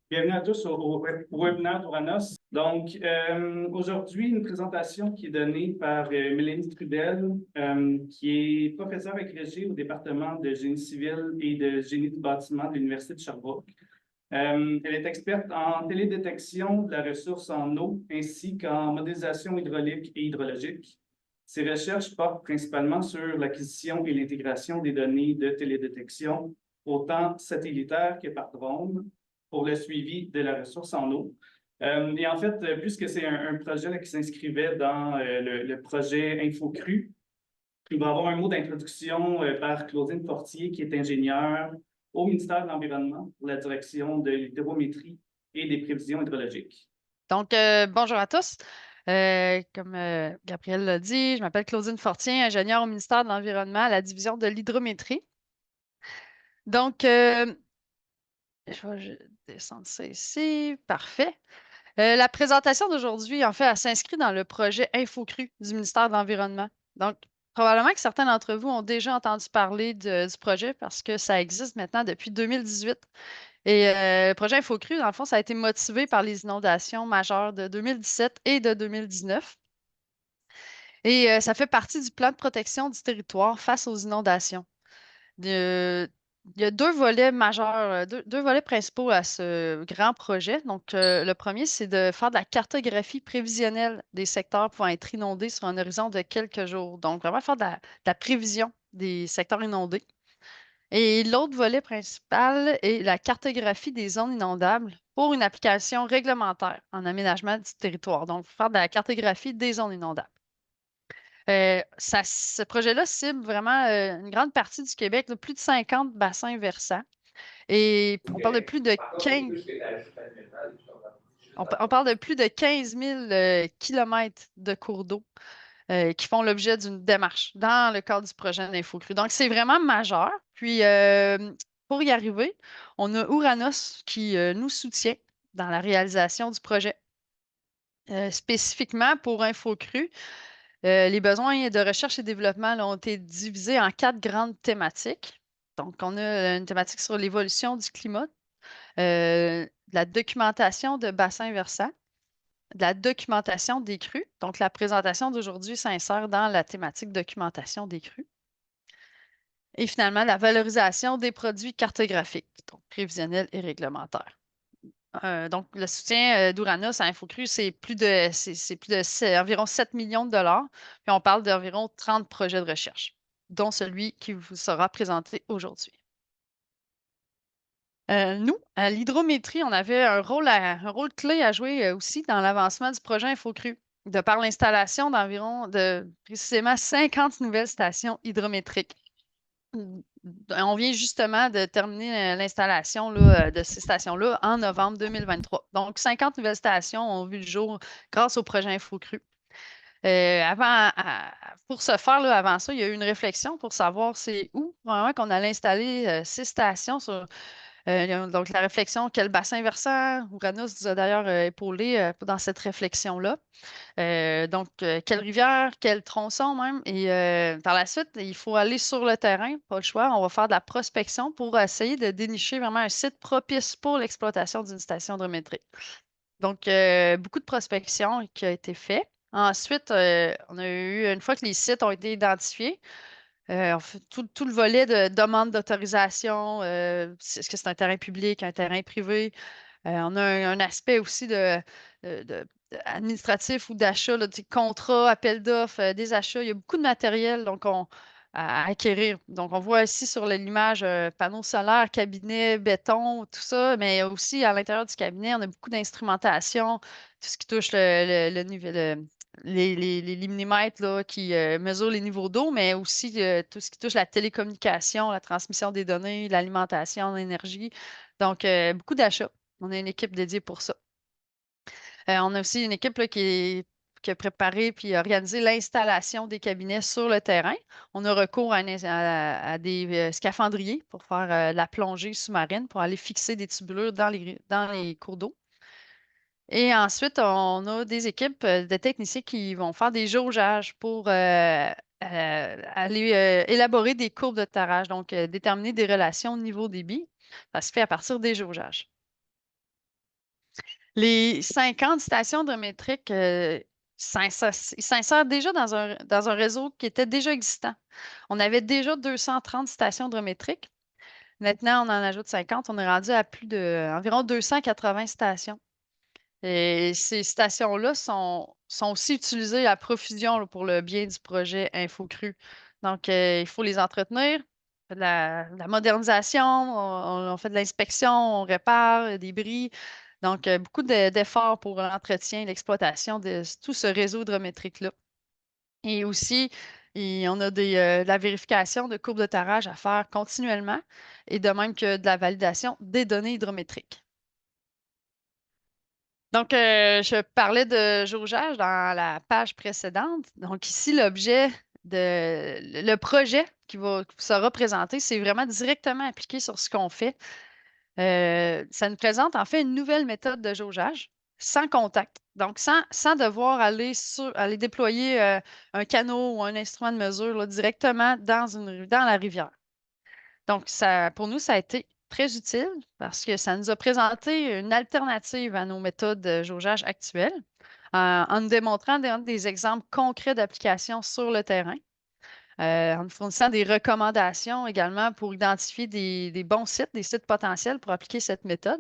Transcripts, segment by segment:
Bienvenue à tous au webinaire d'Ouranos. Donc, aujourd'hui, une présentation qui est donnée par Mélanie Trudel, qui est professeure agrégée au département de génie civil et de génie du bâtiment de l'Université de Sherbrooke. Elle est experte en télédétection de la ressource en eau ainsi qu'en modélisation hydraulique et hydrologique. Ses recherches portent principalement sur l'acquisition et l'intégration des données de télédétection, autant satellitaires que par drone, pour le suivi de la ressource en eau. Et en fait, puisque c'est un projet là, qui s'inscrivait dans le projet InfoCru, il va y avoir un mot d'introduction par Claudine Fortier, qui est ingénieure au ministère de l'Environnement pour la direction de l'hydrométrie et des prévisions hydrologiques. Donc, bonjour à tous. Comme Gabriel l'a dit, je m'appelle Claudine Fortier, ingénieure au ministère de l'Environnement à la division de l'hydrométrie. Donc, je vais descendre ça ici. Parfait. La présentation d'aujourd'hui, en fait, elle s'inscrit dans le projet InfoCru du ministère de l'Environnement. Donc, probablement que certains d'entre vous ont déjà entendu parler du projet parce que ça existe maintenant depuis 2018. Et le projet InfoCru, dans le fond, ça a été motivé par les inondations majeures de 2017 et de 2019. Et ça fait partie du plan de protection du territoire face aux inondations. Euh, il y a deux volets majeurs, deux volets principaux à ce grand projet. Donc, le premier, c'est de faire de la cartographie prévisionnelle des secteurs pouvant être inondés sur un horizon de quelques jours. Donc, vraiment faire de la prévision des secteurs inondés. Et l'autre volet principal est la cartographie des zones inondables pour une application réglementaire en aménagement du territoire. Donc, faire de la cartographie des zones inondables. Ce projet-là cible vraiment une grande partie du Québec, là, plus de 50 bassins versants. Et on parle de plus de 15, on parle de plus de 15 000 kilomètres de cours d'eau qui font l'objet d'une démarche dans le cadre du projet d'InfoCru. Donc, c'est vraiment majeur. Puis, pour y arriver, on a Ouranos qui nous soutient dans la réalisation du projet. Spécifiquement pour InfoCru, les besoins de recherche et développement là, ont été divisés en 4 grandes thématiques. Donc, on a une thématique sur l'évolution du climat, de la documentation de bassins versants, de la documentation des crues. Donc, la présentation d'aujourd'hui s'insère dans la thématique documentation des crues. Et finalement, la valorisation des produits cartographiques, donc prévisionnels et réglementaires. Donc, le soutien d'Ouranos à InfoCru, c'est environ 7 millions de dollars. Puis on parle d'environ 30 projets de recherche, dont celui qui vous sera présenté aujourd'hui. Nous, à l'hydrométrie, on avait un rôle clé à jouer aussi dans l'avancement du projet InfoCru, de par l'installation de précisément 50 nouvelles stations hydrométriques. On vient justement de terminer l'installation de ces stations-là en novembre 2023. Donc, 50 nouvelles stations ont vu le jour grâce au projet InfoCru. Pour ce faire, là, avant ça, il y a eu une réflexion pour savoir c'est où vraiment qu'on allait installer ces stations donc, la réflexion, quel bassin versant, Ouranos nous a d'ailleurs épaulé dans cette réflexion-là. Donc, quelle rivière, quel tronçon même. Et par la suite, il faut aller sur le terrain, pas le choix. On va faire de la prospection pour essayer de dénicher vraiment un site propice pour l'exploitation d'une station hydrométrique. Donc, beaucoup de prospection qui a été fait. Ensuite, on a eu, une fois que les sites ont été identifiés, on fait tout le volet de demande d'autorisation, est-ce que c'est un terrain public, un terrain privé? On a un aspect aussi de administratif ou d'achat, là, des contrats, appels d'offres, des achats. Il y a beaucoup de matériel donc à acquérir. Donc, on voit ici sur l'image panneaux solaires, cabinet, béton, tout ça, mais aussi à l'intérieur du cabinet, on a beaucoup d'instrumentation, tout ce qui touche le niveau, les limimètres là, qui mesurent les niveaux d'eau, mais aussi tout ce qui touche la télécommunication, la transmission des données, l'alimentation, l'énergie. Donc, beaucoup d'achats. On a une équipe dédiée pour ça. On a aussi une équipe là, qui a préparé puis organisé l'installation des cabinets sur le terrain. On a recours à des scaphandriers pour faire la plongée sous-marine, pour aller fixer des tubulures dans les cours d'eau. Et ensuite, on a des équipes de techniciens qui vont faire des jaugeages pour aller élaborer des courbes de tarage, donc déterminer des relations au niveau débit. Ça se fait à partir des jaugeages. Les 50 stations hydrométriques s'insèrent déjà dans un réseau qui était déjà existant. On avait déjà 230 stations hydrométriques. Maintenant, on en ajoute 50. On est rendu à plus de environ 280 stations. Et ces stations-là sont aussi utilisées à profusion là, pour le bien du projet InfoCru. Donc, il faut les entretenir. On fait de la modernisation, on fait de l'inspection, on répare des bris. Donc, beaucoup d'efforts pour l'entretien et l'exploitation de tout ce réseau hydrométrique-là. Et aussi, on a de la vérification de courbes de tarage à faire continuellement et de même que de la validation des données hydrométriques. Donc, je parlais de jaugeage dans la page précédente. Donc, ici, le projet qui sera présenté, c'est vraiment directement appliqué sur ce qu'on fait. Ça nous présente en fait une nouvelle méthode de jaugeage sans contact. Donc, sans devoir aller déployer un canot ou un instrument de mesure là, directement dans la rivière. Donc, pour nous, ça a été très utile parce que ça nous a présenté une alternative à nos méthodes de jaugeage actuelles en nous démontrant des exemples concrets d'application sur le terrain, en nous fournissant des recommandations également pour identifier des bons sites, des sites potentiels pour appliquer cette méthode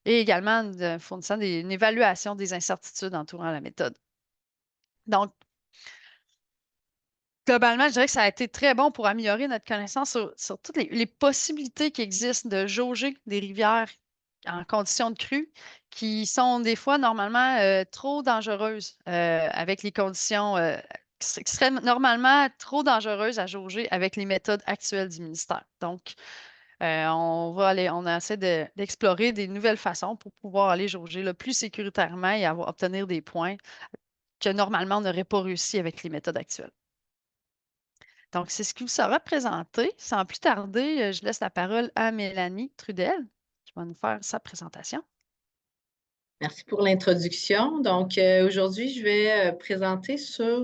et également en fournissant une évaluation des incertitudes entourant la méthode. Donc, globalement, je dirais que ça a été très bon pour améliorer notre connaissance sur toutes les possibilités qui existent de jauger des rivières en conditions de crue qui sont des fois normalement trop dangereuses avec les conditions qui seraient normalement trop dangereuses à jauger avec les méthodes actuelles du ministère. Donc, on essaie d'explorer des nouvelles façons pour pouvoir aller jauger le plus sécuritairement et obtenir des points que normalement on n'aurait pas réussi avec les méthodes actuelles. Donc, c'est ce qui vous sera présenté. Sans plus tarder, je laisse la parole à Mélanie Trudel, qui va nous faire sa présentation. Merci pour l'introduction. Donc, aujourd'hui, je vais présenter sur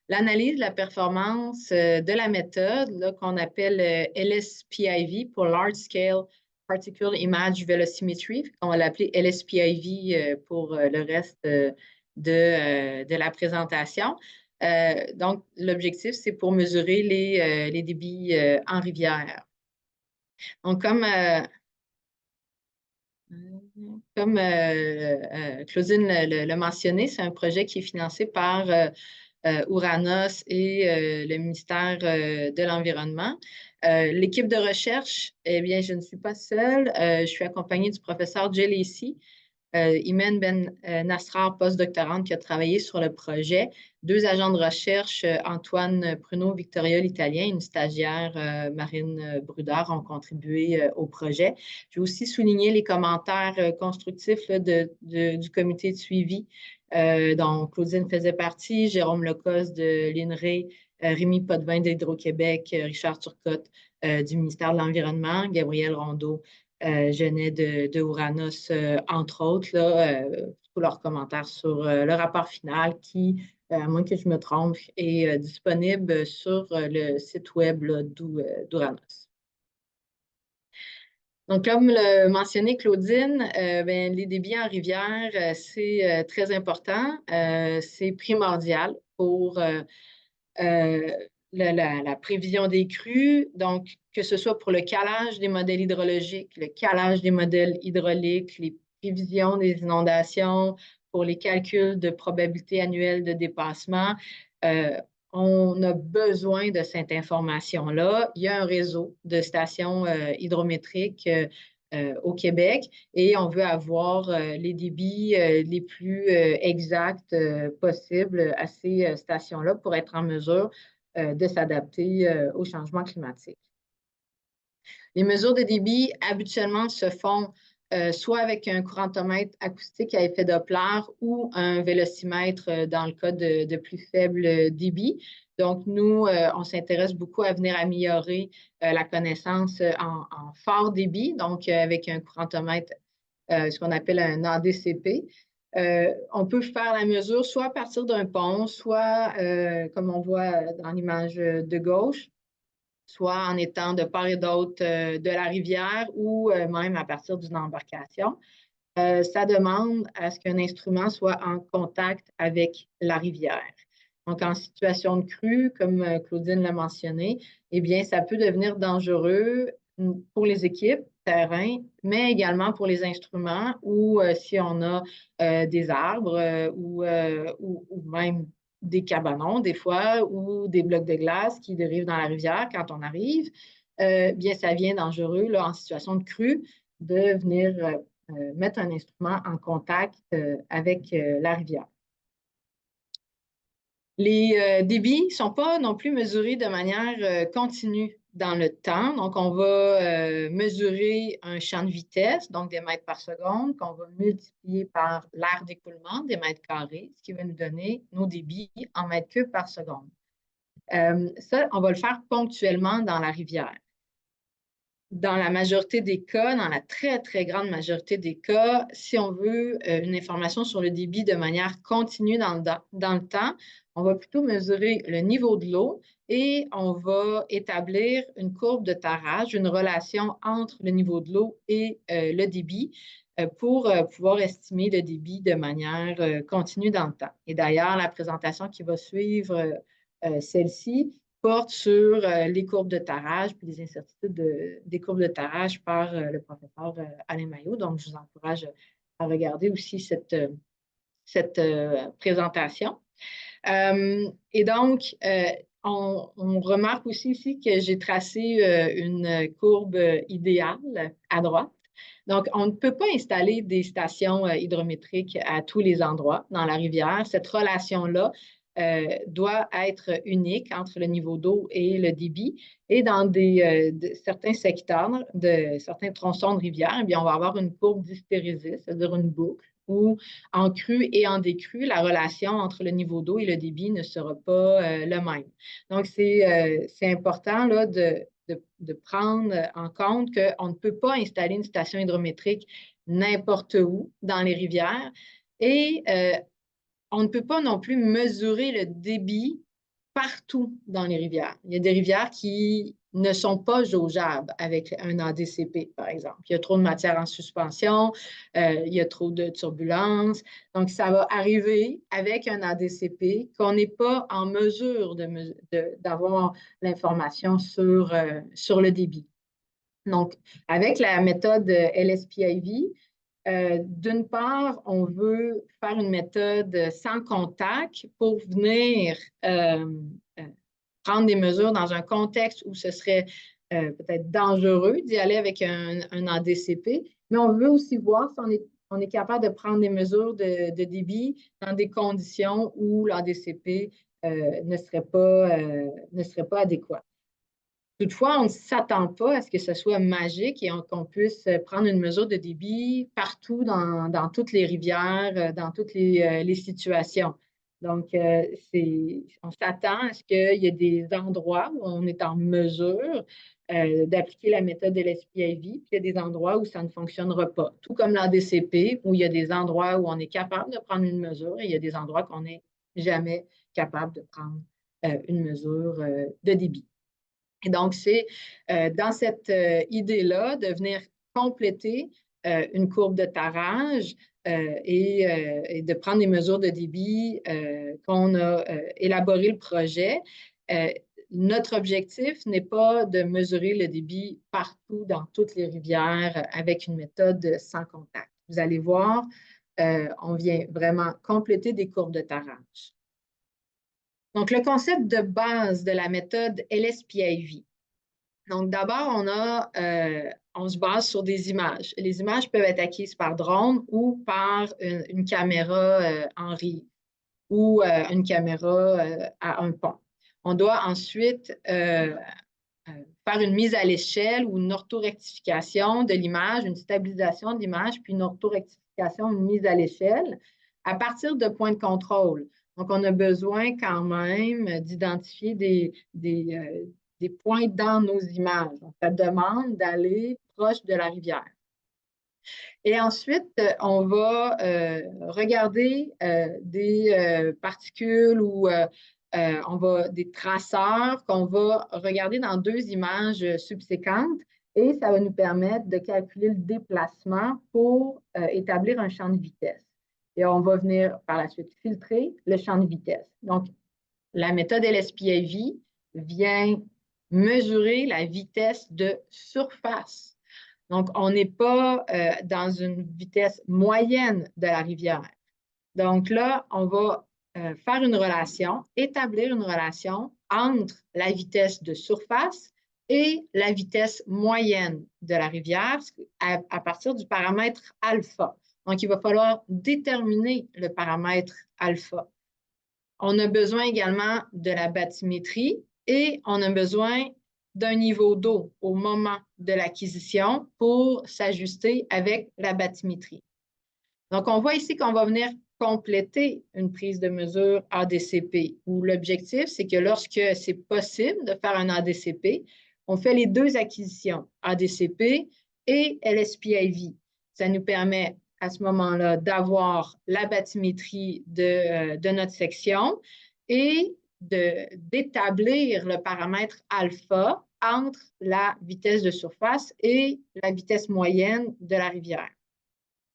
l'analyse de la performance de la méthode qu'on appelle LSPIV pour Large Scale Particle Image Velocimetry. On va l'appeler LSPIV pour le reste de la présentation. Donc, l'objectif, c'est pour mesurer les débits en rivière. Donc, comme Claudine l'a mentionné, c'est un projet qui est financé par Ouranos et le ministère de l'Environnement. L'équipe de recherche, eh bien, je ne suis pas seule. Je suis accompagnée du professeur Jay Lacey, Imen Ben Nasrar, postdoctorante, qui a travaillé sur le projet. 2 agents de recherche, Antoine Pruneau, Victoria l'Italien, une stagiaire, Marine Brudard, ont contribué au projet. Je vais aussi souligner les commentaires constructifs du comité de suivi dont Claudine faisait partie, Jérôme Lecosse de l'INRE, Rémi Potvin d'Hydro-Québec, Richard Turcotte du ministère de l'Environnement, Gabriel Rondeau Genet de Ouranos, entre autres, tous leurs commentaires sur le rapport final qui, à moins que je me trompe, est disponible sur le site web d'Ouranos. Donc, comme l'a mentionné Claudine, les débits en rivière, c'est très important. C'est primordial pour la prévision des crues, donc que ce soit pour le calage des modèles hydrologiques, le calage des modèles hydrauliques, les prévisions des inondations, pour les calculs de probabilité annuelle de dépassement. On a besoin de cette information-là. Il y a un réseau de stations hydrométriques au Québec et on veut avoir les débits les plus exacts possibles à ces stations-là pour être en mesure de s'adapter au changement climatique. Les mesures de débit habituellement se font soit avec un courantomètre acoustique à effet Doppler ou un vélocimètre dans le cas de plus faible débit. Donc, nous, on s'intéresse beaucoup à venir améliorer la connaissance en fort débit, donc avec un courantomètre, ce qu'on appelle un ADCP. On peut faire la mesure soit à partir d'un pont, soit, comme on voit dans l'image de gauche, soit en étant de part et d'autre de la rivière ou même à partir d'une embarcation. ça demande à ce qu'un instrument soit en contact avec la rivière. Donc, en situation de crue, comme Claudine l'a mentionné, eh bien, ça peut devenir dangereux pour les équipes terrain, mais également pour les instruments ou si on a des arbres ou même des cabanons des fois ou des blocs de glace qui dérivent dans la rivière quand on arrive, bien, ça devient dangereux là, en situation de crue de venir mettre un instrument en contact avec la rivière. Les débits ne sont pas non plus mesurés de manière continue dans le temps. Donc, on va mesurer un champ de vitesse, donc des mètres par seconde, qu'on va multiplier par l'aire d'écoulement, des mètres carrés, ce qui va nous donner nos débits en mètres cubes par seconde. Ça, on va le faire ponctuellement dans la rivière. Dans la majorité des cas, dans la très, très grande majorité des cas, si on veut une information sur le débit de manière continue dans le temps, on va plutôt mesurer le niveau de l'eau et on va établir une courbe de tarage, une relation entre le niveau de l'eau et le débit pour pouvoir estimer le débit de manière continue dans le temps. Et d'ailleurs, la présentation qui va suivre celle-ci porte sur les courbes de tarage puis les incertitudes des courbes de tarage par le professeur Alain Maillot. Donc, je vous encourage à regarder aussi cette présentation. Et donc, on remarque aussi ici que j'ai tracé une courbe idéale à droite. Donc, on ne peut pas installer des stations hydrométriques à tous les endroits dans la rivière. Cette relation-là doit être unique entre le niveau d'eau et le débit. Et dans certains secteurs, certains tronçons de rivière, eh bien, on va avoir une courbe d'hystérésis, c'est-à-dire une boucle, où en crue et en décrue, la relation entre le niveau d'eau et le débit ne sera pas le même. Donc, c'est important là, de prendre en compte qu'on ne peut pas installer une station hydrométrique n'importe où dans les rivières et on ne peut pas non plus mesurer le débit partout dans les rivières. Il y a des rivières qui ne sont pas jaugeables avec un ADCP, par exemple. Il y a trop de matière en suspension, il y a trop de turbulences. Donc, ça va arriver avec un ADCP qu'on n'est pas en mesure d'avoir l'information sur le débit. Donc, avec la méthode LSPIV, d'une part, on veut faire une méthode sans contact pour venir prendre des mesures dans un contexte où ce serait peut-être dangereux d'y aller avec un ADCP, mais on veut aussi voir si on est capable de prendre des mesures de débit dans des conditions où l'ADCP ne serait pas adéquat. Toutefois, on ne s'attend pas à ce que ce soit magique et qu'on puisse prendre une mesure de débit partout dans toutes les rivières, dans toutes les situations. Donc, on s'attend à ce qu'il y ait des endroits où on est en mesure d'appliquer la méthode de l'SPIV, puis il y a des endroits où ça ne fonctionnera pas. Tout comme l'ADCP, où il y a des endroits où on est capable de prendre une mesure et il y a des endroits qu'on n'est jamais capable de prendre une mesure de débit. Et donc, c'est dans cette idée-là de venir compléter une courbe de tarage et de prendre des mesures de débit qu'on a élaboré le projet. Notre objectif n'est pas de mesurer le débit partout dans toutes les rivières avec une méthode sans contact. Vous allez voir, on vient vraiment compléter des courbes de tarage. Donc, le concept de base de la méthode LSPIV. Donc, d'abord, on se base sur des images. Les images peuvent être acquises par drone ou par une caméra en rive ou une caméra à un pont. On doit ensuite faire une mise à l'échelle ou une orthorectification de l'image, une stabilisation de l'image, puis une orthorectification, une mise à l'échelle à partir de points de contrôle. Donc, on a besoin quand même d'identifier des points dans nos images. Donc, ça demande d'aller proche de la rivière. Et ensuite, on va regarder des particules ou des traceurs qu'on va regarder dans deux images subséquentes Et ça va nous permettre de calculer le déplacement pour établir un champ de vitesse. Et on va venir par la suite filtrer le champ de vitesse. Donc, la méthode LSPIV vient mesurer la vitesse de surface. Donc, on n'est pas dans une vitesse moyenne de la rivière. Donc là, on va faire une relation, établir une relation entre la vitesse de surface et la vitesse moyenne de la rivière à partir du paramètre alpha. Donc, il va falloir déterminer le paramètre alpha. On a besoin également de la bathymétrie et on a besoin d'un niveau d'eau au moment de l'acquisition pour s'ajuster avec la bathymétrie. Donc, on voit ici qu'on va venir compléter une prise de mesure ADCP, où l'objectif, c'est que lorsque c'est possible de faire un ADCP, on fait les deux acquisitions, ADCP et LSPIV. Ça nous permet à ce moment-là d'avoir la bathymétrie de notre section et d'établir le paramètre alpha entre la vitesse de surface et la vitesse moyenne de la rivière.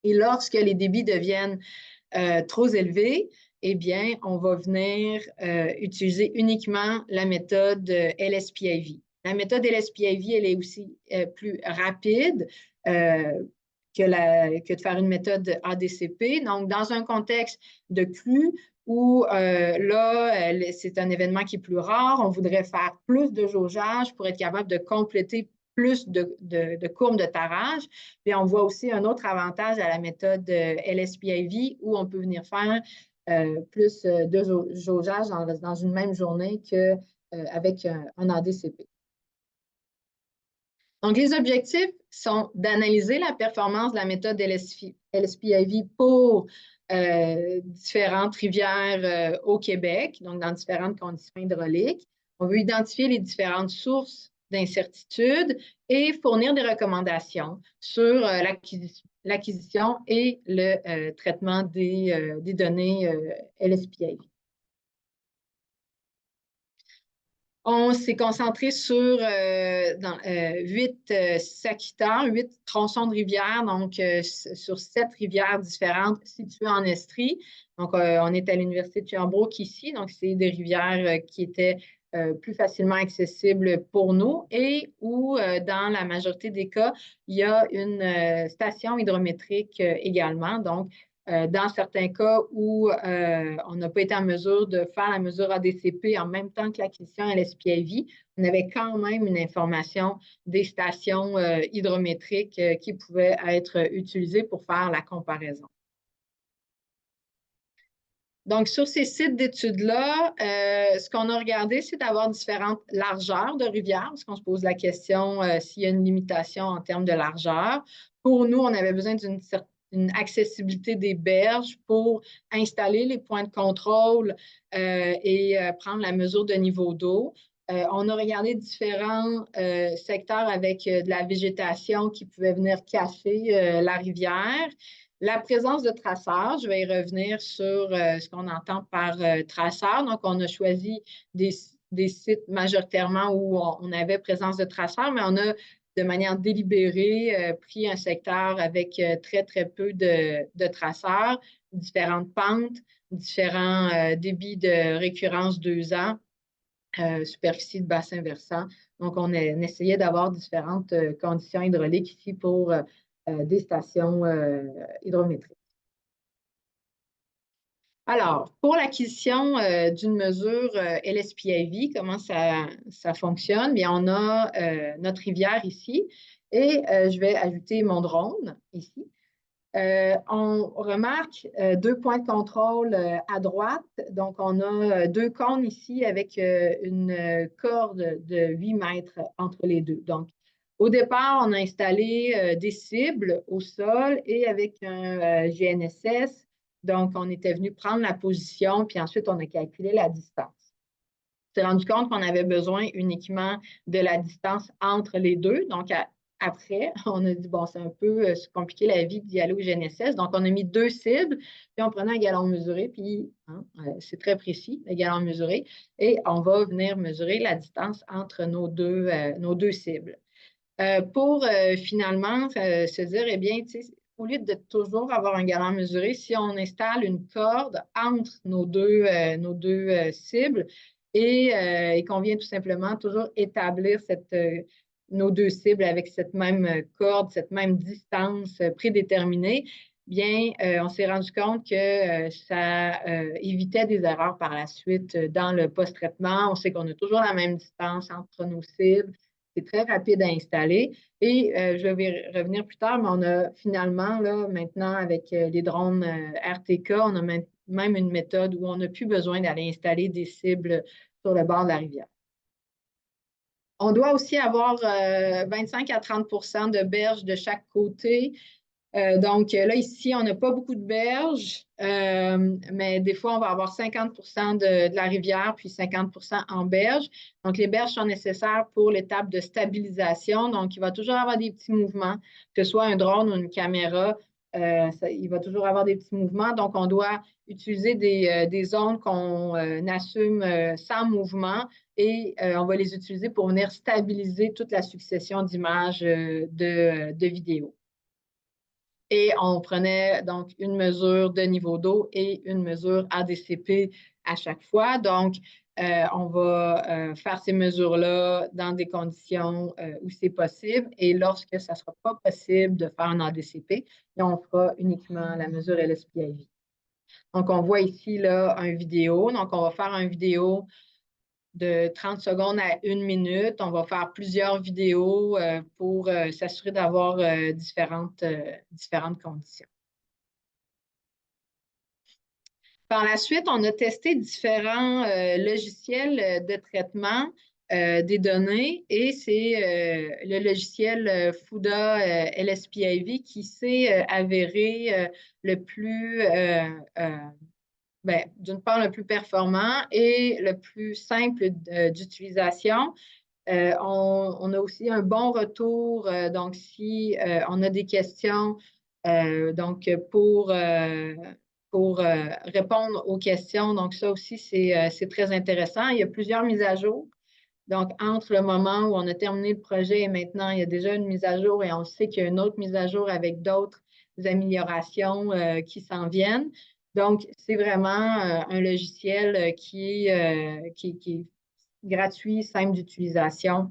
Et lorsque les débits deviennent trop élevés, eh bien, on va venir utiliser uniquement la méthode LSPIV. La méthode LSPIV, elle est aussi plus rapide que de faire une méthode ADCP. Donc, dans un contexte de crue où là, c'est un événement qui est plus rare, on voudrait faire plus de jaugeage pour être capable de compléter plus de courbes de tarage. Puis on voit aussi un autre avantage à la méthode LSPIV où on peut venir faire plus de jaugeage dans une même journée qu'avec un ADCP. Donc, les objectifs sont d'analyser la performance de la méthode LSPIV pour différentes rivières au Québec, donc dans différentes conditions hydrauliques. On veut identifier les différentes sources d'incertitude et fournir des recommandations sur l'acquisition et le traitement des données LSPIV. On s'est concentré sur 8 secteurs, 8 tronçons de rivières, donc sur 7 rivières différentes situées en Estrie. Donc, on est à l'Université de Sherbrooke ici, donc c'est des rivières qui étaient plus facilement accessibles pour nous et où, dans la majorité des cas, il y a une station hydrométrique également. Donc, dans certains cas où on n'a pas été en mesure de faire la mesure ADCP en même temps que l'acquisition LSPIV, on avait quand même une information des stations hydrométriques qui pouvaient être utilisées pour faire la comparaison. Donc, sur ces sites d'études-là, ce qu'on a regardé, c'est d'avoir différentes largeurs de rivières, parce qu'on se pose la question s'il y a une limitation en termes de largeur. Pour nous, on avait besoin d'une accessibilité des berges pour installer les points de contrôle et prendre la mesure de niveau d'eau. On a regardé différents secteurs avec de la végétation qui pouvait venir cacher la rivière. La présence de traceurs, je vais y revenir sur ce qu'on entend par traceurs. Donc, on a choisi des sites majoritairement où on avait présence de traceurs, mais on a de manière délibérée pris un secteur avec très, très peu de traceurs, différentes pentes, différents débits de récurrence 2 ans, superficie de bassin versant. Donc, on essayait d'avoir différentes conditions hydrauliques ici pour des stations hydrométriques. Alors, pour l'acquisition d'une mesure LSPIV, comment ça fonctionne? Bien, on a notre rivière ici et je vais ajouter mon drone ici. On remarque 2 points de contrôle à droite. Donc, on a 2 cônes ici avec une corde de 8 mètres entre les deux. Donc, au départ, on a installé des cibles au sol et avec un GNSS. Donc, on était venu prendre la position, puis ensuite, on a calculé la distance. On s'est rendu compte qu'on avait besoin uniquement de la distance entre les deux. Donc, après, on a dit, bon, c'est un peu compliqué la vie d'y aller au GNSS. Donc, on a mis 2 cibles, puis on prenait un gallon mesuré, puis c'est très précis, le gallon mesuré, et on va venir mesurer la distance entre nos deux cibles. pour finalement se dire, eh bien, tu sais, au lieu de toujours avoir un galant mesuré, si on installe une corde entre nos deux cibles et qu'on vient tout simplement toujours établir nos deux cibles avec cette même corde, cette même distance prédéterminée, bien, on s'est rendu compte que ça évitait des erreurs par la suite dans le post-traitement. On sait qu'on a toujours la même distance entre nos cibles. C'est très rapide à installer. Et je vais revenir plus tard, mais on a finalement, là, maintenant, avec les drones RTK, on a même une méthode où on n'a plus besoin d'aller installer des cibles sur le bord de la rivière. On doit aussi avoir 25 à 30 de berges de chaque côté. Donc là, ici, on n'a pas beaucoup de berges, mais des fois, on va avoir 50 de la rivière, puis 50 en berge. Donc, les berges sont nécessaires pour l'étape de stabilisation. Donc, il va toujours avoir des petits mouvements, que ce soit un drone ou une caméra, il va toujours avoir des petits mouvements. Donc, on doit utiliser des zones qu'on assume sans mouvement et on va les utiliser pour venir stabiliser toute la succession d'images de vidéos. Et on prenait donc une mesure de niveau d'eau et une mesure ADCP à chaque fois. Donc, on va faire ces mesures-là dans des conditions où c'est possible. Et lorsque ça ne sera pas possible de faire un ADCP, on fera uniquement la mesure LSPIV. Donc, on voit ici là, une vidéo. Donc, on va faire une vidéo de 30 secondes à 1 minute. On va faire plusieurs vidéos pour s'assurer d'avoir différentes conditions. Par la suite, on a testé différents logiciels de traitement des données et c'est le logiciel FUDA LSPIV qui s'est avéré le plus d'une part, le plus performant et le plus simple d'utilisation. On a aussi un bon retour. Donc, si on a des questions, donc pour répondre aux questions, donc ça aussi, c'est très intéressant. Il y a plusieurs mises à jour. Donc, entre le moment où on a terminé le projet et maintenant, il y a déjà une mise à jour et on sait qu'il y a une autre mise à jour avec d'autres améliorations qui s'en viennent. Donc, c'est vraiment un logiciel qui est gratuit, simple d'utilisation.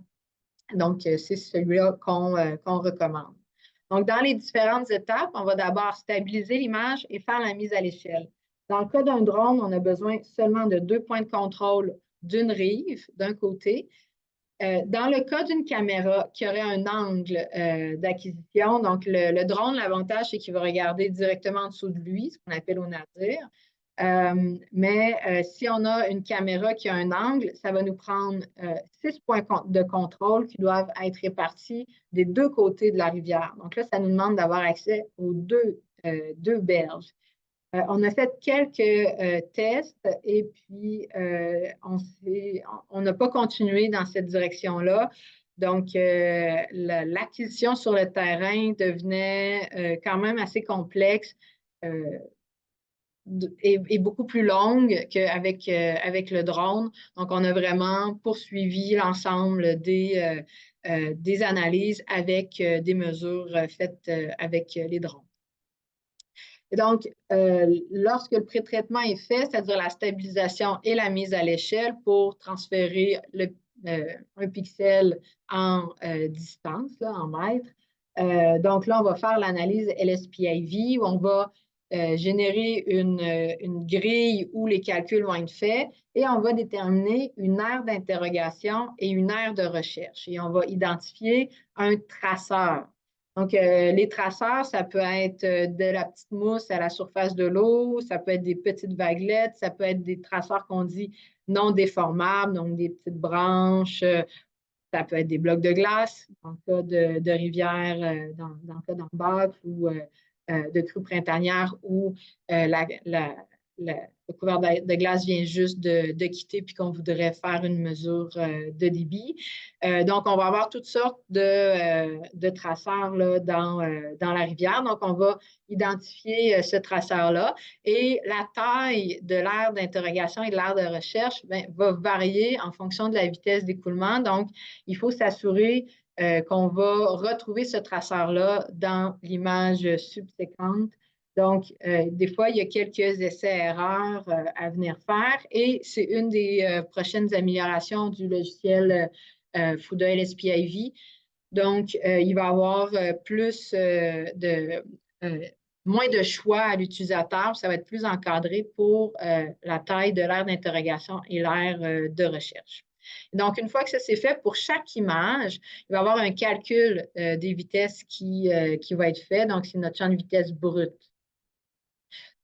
Donc, c'est celui-là qu'on recommande. Donc, dans les différentes étapes, on va d'abord stabiliser l'image et faire la mise à l'échelle. Dans le cas d'un drone, on a besoin seulement de 2 points de contrôle d'une rive, d'un côté. Dans le cas d'une caméra qui aurait un angle d'acquisition, donc le drone, l'avantage, c'est qu'il va regarder directement en dessous de lui, ce qu'on appelle au nadir. Mais si on a une caméra qui a un angle, ça va nous prendre 6 points de contrôle qui doivent être répartis des deux côtés de la rivière. Donc là, ça nous demande d'avoir accès aux deux berges. On a fait quelques tests et puis on n'a pas continué dans cette direction-là. Donc, l'acquisition sur le terrain devenait quand même assez complexe et beaucoup plus longue qu'avec le drone. Donc, on a vraiment poursuivi l'ensemble des analyses avec des mesures faites avec les drones. Et donc, lorsque le pré-traitement est fait, c'est-à-dire la stabilisation et la mise à l'échelle pour transférer un pixel en distance, là, en mètres. Donc là, on va faire l'analyse LSPIV où on va générer une grille où les calculs vont être faits et on va déterminer une aire d'interrogation et une aire de recherche. Et on va identifier un traceur. Donc, les traceurs, ça peut être de la petite mousse à la surface de l'eau, ça peut être des petites vaguelettes, ça peut être des traceurs qu'on dit non déformables, donc des petites branches, ça peut être des blocs de glace, dans le cas de rivière, dans le cas d'un bac ou de crue printanière où le couvert de glace vient juste de quitter puis qu'on voudrait faire une mesure de débit. Donc, on va avoir toutes sortes de traceurs là, dans la rivière. Donc, on va identifier ce traceur-là et la taille de l'aire d'interrogation et de l'aire de recherche va varier en fonction de la vitesse d'écoulement. Donc, il faut s'assurer qu'on va retrouver ce traceur-là dans l'image subséquente. Donc, des fois, il y a quelques essais-erreurs à venir faire et c'est une des prochaines améliorations du logiciel FUDA LSPIV. Donc, il va y avoir moins de choix à l'utilisateur, ça va être plus encadré pour la taille de l'aire d'interrogation et l'aire de recherche. Donc, une fois que ça c'est fait, pour chaque image, il va y avoir un calcul des vitesses qui va être fait. Donc, c'est notre champ de vitesse brut.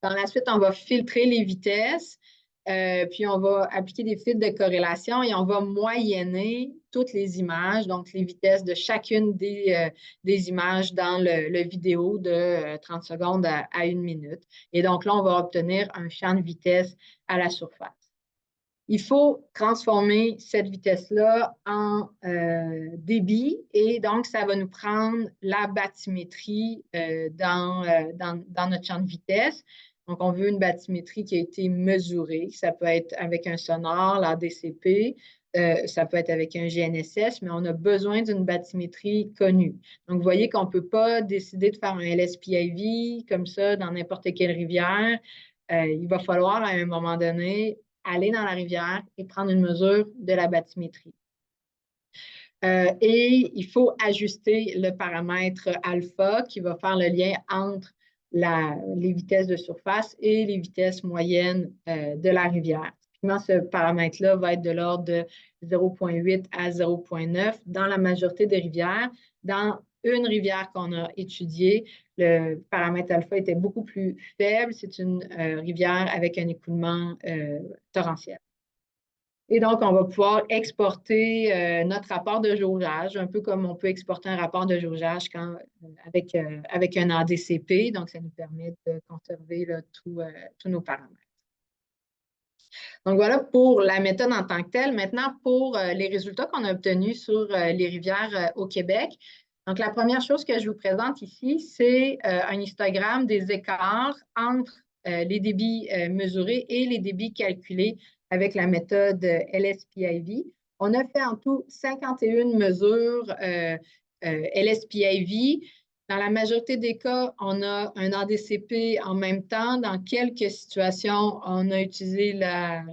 Par la suite, on va filtrer les vitesses, puis on va appliquer des filtres de corrélation et on va moyenner toutes les images, donc les vitesses de chacune des images dans le vidéo de 30 secondes à 1 minute. Et donc là, on va obtenir un champ de vitesse à la surface. Il faut transformer cette vitesse-là en débit et donc ça va nous prendre la bathymétrie dans notre champ de vitesse. Donc, on veut une bathymétrie qui a été mesurée. Ça peut être avec un sonore, l'ADCP, ça peut être avec un GNSS, mais on a besoin d'une bathymétrie connue. Donc, vous voyez qu'on ne peut pas décider de faire un LSPIV comme ça dans n'importe quelle rivière. Il va falloir à un moment donné aller dans la rivière et prendre une mesure de la bathymétrie. Et il faut ajuster le paramètre alpha qui va faire le lien entre les vitesses de surface et les vitesses moyennes de la rivière. Typiquement, ce paramètre-là va être de l'ordre de 0,8 à 0,9 dans la majorité des rivières. Dans une rivière qu'on a étudiée, le paramètre alpha était beaucoup plus faible. C'est une rivière avec un écoulement torrentiel. Et donc, on va pouvoir exporter notre rapport de jaugeage, un peu comme on peut exporter un rapport de jaugeage avec un ADCP. Donc, ça nous permet de conserver là, tous nos paramètres. Donc, voilà pour la méthode en tant que telle. Maintenant, pour les résultats qu'on a obtenus sur les rivières au Québec. Donc, la première chose que je vous présente ici, c'est un histogramme des écarts entre les débits mesurés et les débits calculés avec la méthode LSPIV. On a fait en tout 51 mesures LSPIV. Dans la majorité des cas, on a un ADCP en même temps. Dans quelques situations, on a utilisé la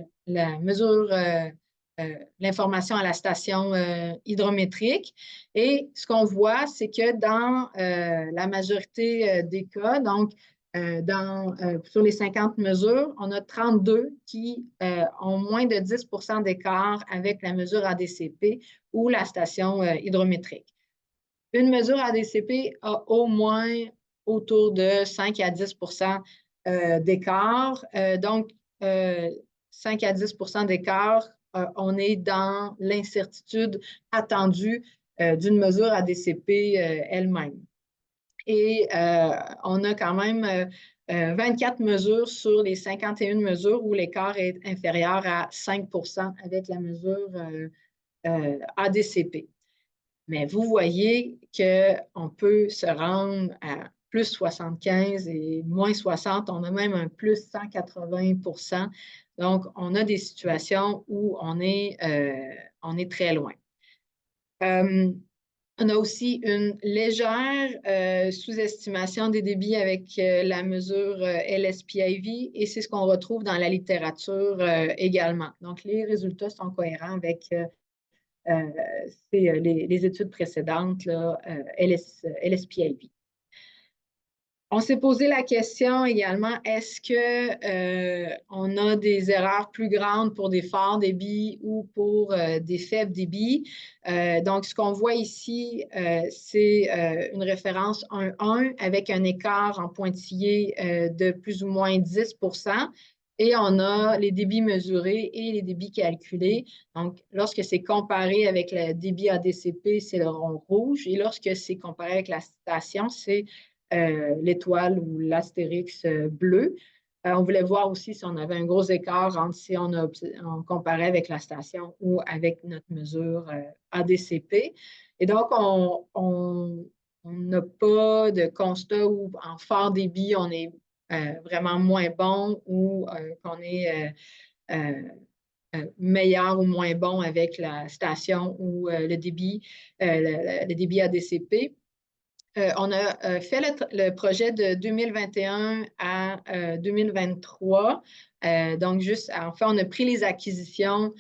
mesure, l'information à la station hydrométrique. Et ce qu'on voit, c'est que dans la majorité des cas, donc sur les 50 mesures, on a 32 qui ont moins de 10 d'écart avec la mesure ADCP ou la station hydrométrique. Une mesure ADCP a au moins autour de 5 à 10 d'écart. Donc, 5 à 10 d'écart, on est dans l'incertitude attendue d'une mesure ADCP elle-même. Et on a quand même 24 mesures sur les 51 mesures où l'écart est inférieur à 5 avec la mesure ADCP. Mais vous voyez qu'on peut se rendre à plus 75 et moins 60. On a même un plus 180 %. Donc, on a des situations où on est très loin. On a aussi une légère sous-estimation des débits avec la mesure LSPIV et c'est ce qu'on retrouve dans la littérature également. Donc, les résultats sont cohérents avec les études précédentes, là, LSPIV. On s'est posé la question également, est-ce qu'on a des erreurs plus grandes pour des forts débits ou pour des faibles débits? Donc, ce qu'on voit ici, c'est une référence 1,1 avec un écart en pointillé de plus ou moins 10 %. Et on a les débits mesurés et les débits calculés. Donc, lorsque c'est comparé avec le débit ADCP, c'est le rond rouge. Et lorsque c'est comparé avec la station, c'est l'étoile ou l'astérix bleu. On voulait voir aussi si on avait un gros écart entre si on comparait avec la station ou avec notre mesure ADCP. Et donc, on n'a pas de constat où en fort débit, on est vraiment moins bon ou qu'on est meilleur ou moins bon avec la station ou le débit ADCP. On a fait le projet de 2021 à 2023. Donc, enfin, on a pris les acquisitions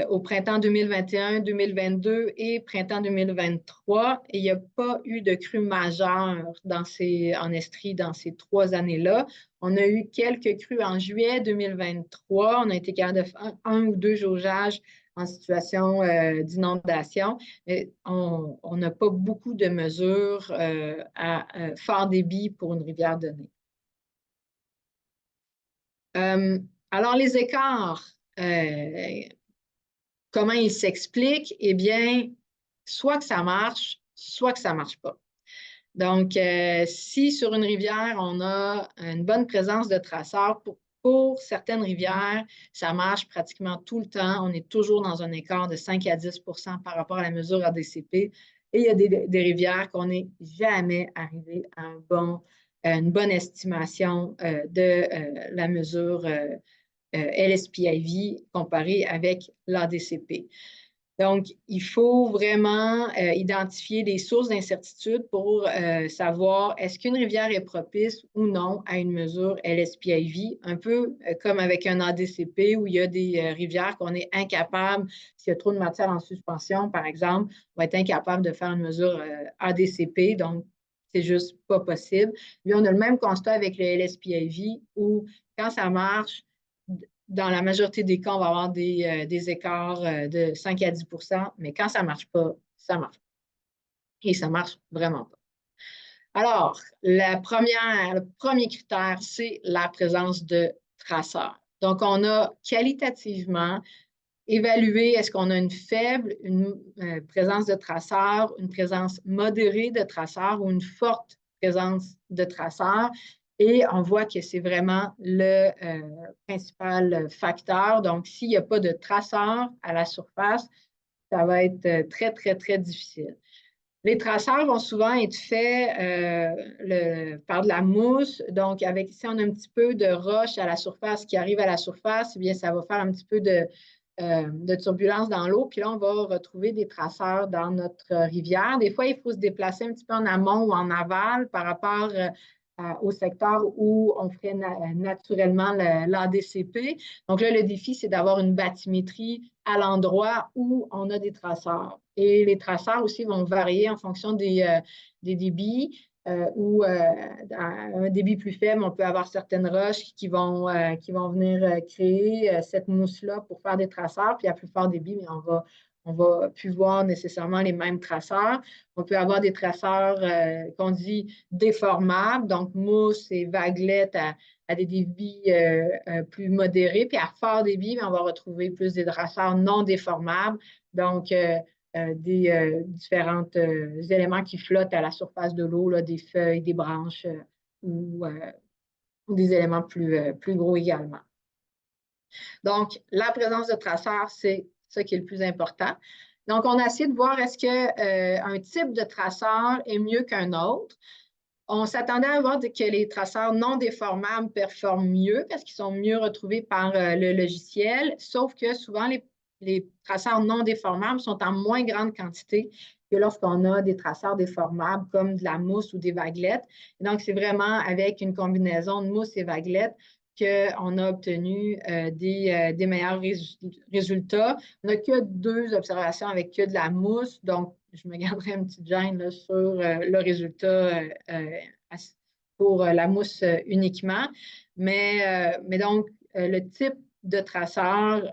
au printemps 2021, 2022 et printemps 2023. Et il n'y a pas eu de crue majeure en Estrie dans ces 3 années-là. On a eu quelques crues en juillet 2023. On a été capable de faire 1 ou 2 jaugeages en situation d'inondation. On n'a pas beaucoup de mesures à fort débit pour une rivière donnée. Alors, les écarts, comment ils s'expliquent? Eh bien, soit que ça marche, soit que ça ne marche pas. Donc, si sur une rivière, on a une bonne présence de traceurs, pour certaines rivières, ça marche pratiquement tout le temps. On est toujours dans un écart de 5 à 10 par rapport à la mesure ADCP. Et il y a des rivières qu'on n'est jamais arrivé à une bonne estimation de la mesure LSPIV comparée avec l'ADCP. Donc, il faut vraiment identifier des sources d'incertitude pour savoir est-ce qu'une rivière est propice ou non à une mesure LSPIV, un peu comme avec un ADCP où il y a des rivières qu'on est incapable, s'il y a trop de matière en suspension, par exemple, on va être incapable de faire une mesure ADCP, donc c'est juste pas possible. Puis on a le même constat avec le LSPIV où quand ça marche, dans la majorité des cas, on va avoir des écarts de 5 à 10 mais quand ça ne marche pas, ça marche pas. Et ça ne marche vraiment pas. Alors, le premier critère, c'est la présence de traceurs. Donc, on a qualitativement évalué est-ce qu'on a une faible présence de traceurs, une présence modérée de traceurs ou une forte présence de traceurs. Et on voit que c'est vraiment le principal facteur. Donc, s'il n'y a pas de traceurs à la surface, ça va être très, très, très difficile. Les traceurs vont souvent être faits par de la mousse. Donc, si on a un petit peu de roche à la surface qui arrive à la surface, eh bien, ça va faire un petit peu de turbulence dans l'eau. Puis là, on va retrouver des traceurs dans notre rivière. Des fois, il faut se déplacer un petit peu en amont ou en aval par rapport au secteur où on ferait naturellement l'ADCP. Donc là, le défi, c'est d'avoir une bathymétrie à l'endroit où on a des traceurs. Et les traceurs aussi vont varier en fonction des débits. Ou à un débit plus faible, on peut avoir certaines roches qui vont venir créer cette mousse-là pour faire des traceurs. Puis à plus fort débit, mais on va plus voir nécessairement les mêmes traceurs. On peut avoir des traceurs qu'on dit déformables, donc mousse et vaguelettes à des débits plus modérés. Puis à fort débit, on va retrouver plus des traceurs non déformables, donc des différents éléments qui flottent à la surface de l'eau, des feuilles, des branches ou des éléments plus gros également. Donc, la présence de traceurs, c'est ça qui est le plus important. Donc, on a essayé de voir est-ce qu'un type de traceur est mieux qu'un autre. On s'attendait à voir que les traceurs non déformables performent mieux parce qu'ils sont mieux retrouvés par le logiciel, sauf que souvent, les traceurs non déformables sont en moins grande quantité que lorsqu'on a des traceurs déformables comme de la mousse ou des vaguelettes. Et donc, c'est vraiment avec une combinaison de mousse et vaguelettes qu'on a obtenu des meilleurs résultats. On n'a que 2 observations avec que de la mousse, donc je me garderai une petite gêne là, sur le résultat pour la mousse uniquement. Mais donc, le type de traceur,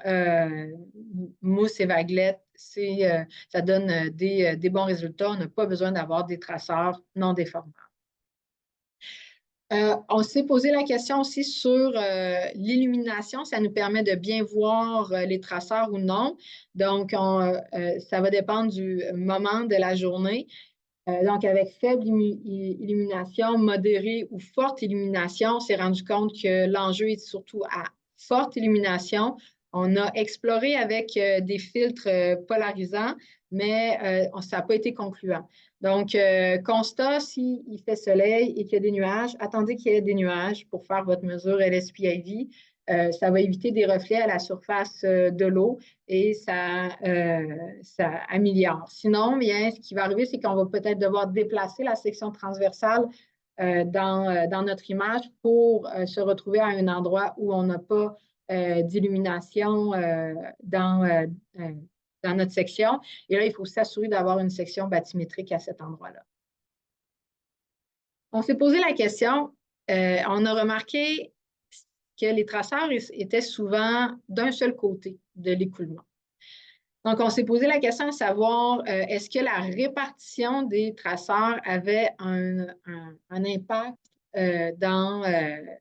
mousse et vaguelettes, ça donne des bons résultats. On n'a pas besoin d'avoir des traceurs non déformables. On s'est posé la question aussi sur l'illumination. Ça nous permet de bien voir les traceurs ou non. Donc, ça va dépendre du moment de la journée. Donc, avec faible illumination, modérée ou forte illumination, on s'est rendu compte que l'enjeu est surtout à forte illumination. On a exploré avec des filtres polarisants, mais ça n'a pas été concluant. Donc, constat, s'il fait soleil et qu'il y a des nuages, attendez qu'il y ait des nuages pour faire votre mesure LSPIV. Ça va éviter des reflets à la surface de l'eau et ça améliore. Sinon, bien, ce qui va arriver, c'est qu'on va peut-être devoir déplacer la section transversale dans notre image pour se retrouver à un endroit où on n'a pas d'illumination dans notre section. Et là, il faut s'assurer d'avoir une section bathymétrique à cet endroit-là. On s'est posé la question, on a remarqué que les traceurs étaient souvent d'un seul côté de l'écoulement. Donc, on s'est posé la question de savoir est-ce que la répartition des traceurs avait un impact dans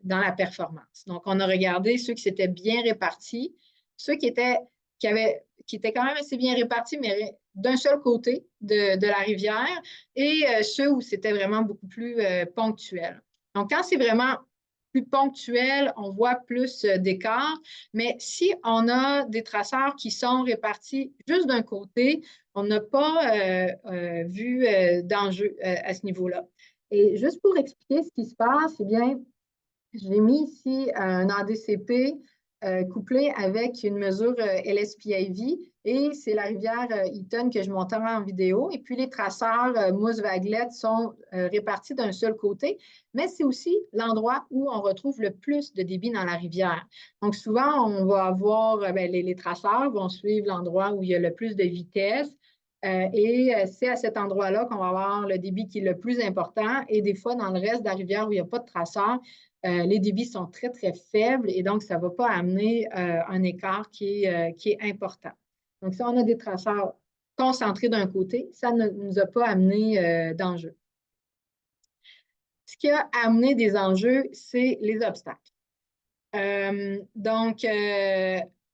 la performance. Donc, on a regardé ceux qui s'étaient bien répartis, ceux qui étaient quand même assez bien répartis, mais d'un seul côté de la rivière, et ceux où c'était vraiment beaucoup plus ponctuel. Donc, quand c'est vraiment plus ponctuel, on voit plus d'écart. Mais si on a des traceurs qui sont répartis juste d'un côté, on n'a pas vu d'enjeu à ce niveau-là. Et juste pour expliquer ce qui se passe, eh bien, j'ai mis ici un ADCP couplé avec une mesure LSPIV et c'est la rivière Eaton que je montrais en vidéo. Et puis les traceurs Mousse-Vaglette sont répartis d'un seul côté, mais c'est aussi l'endroit où on retrouve le plus de débit dans la rivière. Donc souvent, on va avoir, les traceurs vont suivre l'endroit où il y a le plus de vitesse. Et c'est à cet endroit-là qu'on va avoir le débit qui est le plus important. Et des fois, dans le reste de la rivière où il n'y a pas de traceurs, les débits sont très, très faibles et donc ça ne va pas amener un écart qui est important. Donc, si on a des traceurs concentrés d'un côté, ça ne nous a pas amené d'enjeux. Ce qui a amené des enjeux, c'est les obstacles.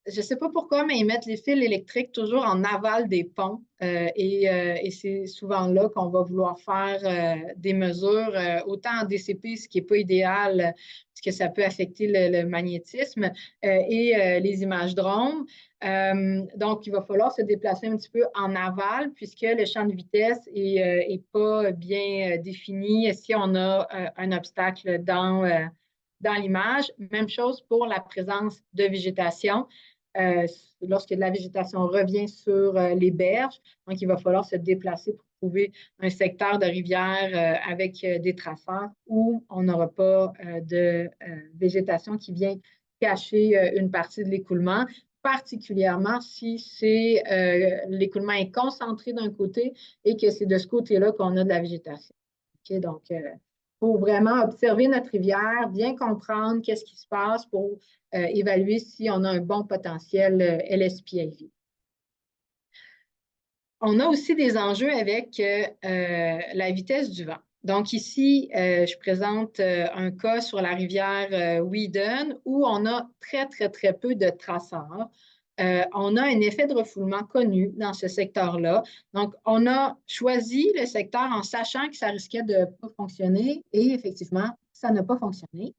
Je ne sais pas pourquoi, mais ils mettent les fils électriques toujours en aval des ponts et c'est souvent là qu'on va vouloir faire des mesures, autant en DCP, ce qui n'est pas idéal, parce que ça peut affecter le magnétisme, et les images drones. Donc, il va falloir se déplacer un petit peu en aval puisque le champ de vitesse n'est pas bien défini si on a un obstacle dans l'image. Même chose pour la présence de végétation. Lorsque la végétation revient sur les berges, donc il va falloir se déplacer pour trouver un secteur de rivière avec des traceurs où on n'aura pas de végétation qui vient cacher une partie de l'écoulement, particulièrement si l'écoulement est concentré d'un côté et que c'est de ce côté-là qu'on a de la végétation. Okay, donc, pour vraiment observer notre rivière, bien comprendre qu'est-ce qui se passe pour évaluer si on a un bon potentiel LSPIV. On a aussi des enjeux avec la vitesse du vent. Donc ici, je présente un cas sur la rivière Weedon où on a très, très, très peu de traceurs. On a un effet de refoulement connu dans ce secteur-là. Donc, on a choisi le secteur en sachant que ça risquait de ne pas fonctionner et effectivement, ça n'a pas fonctionné.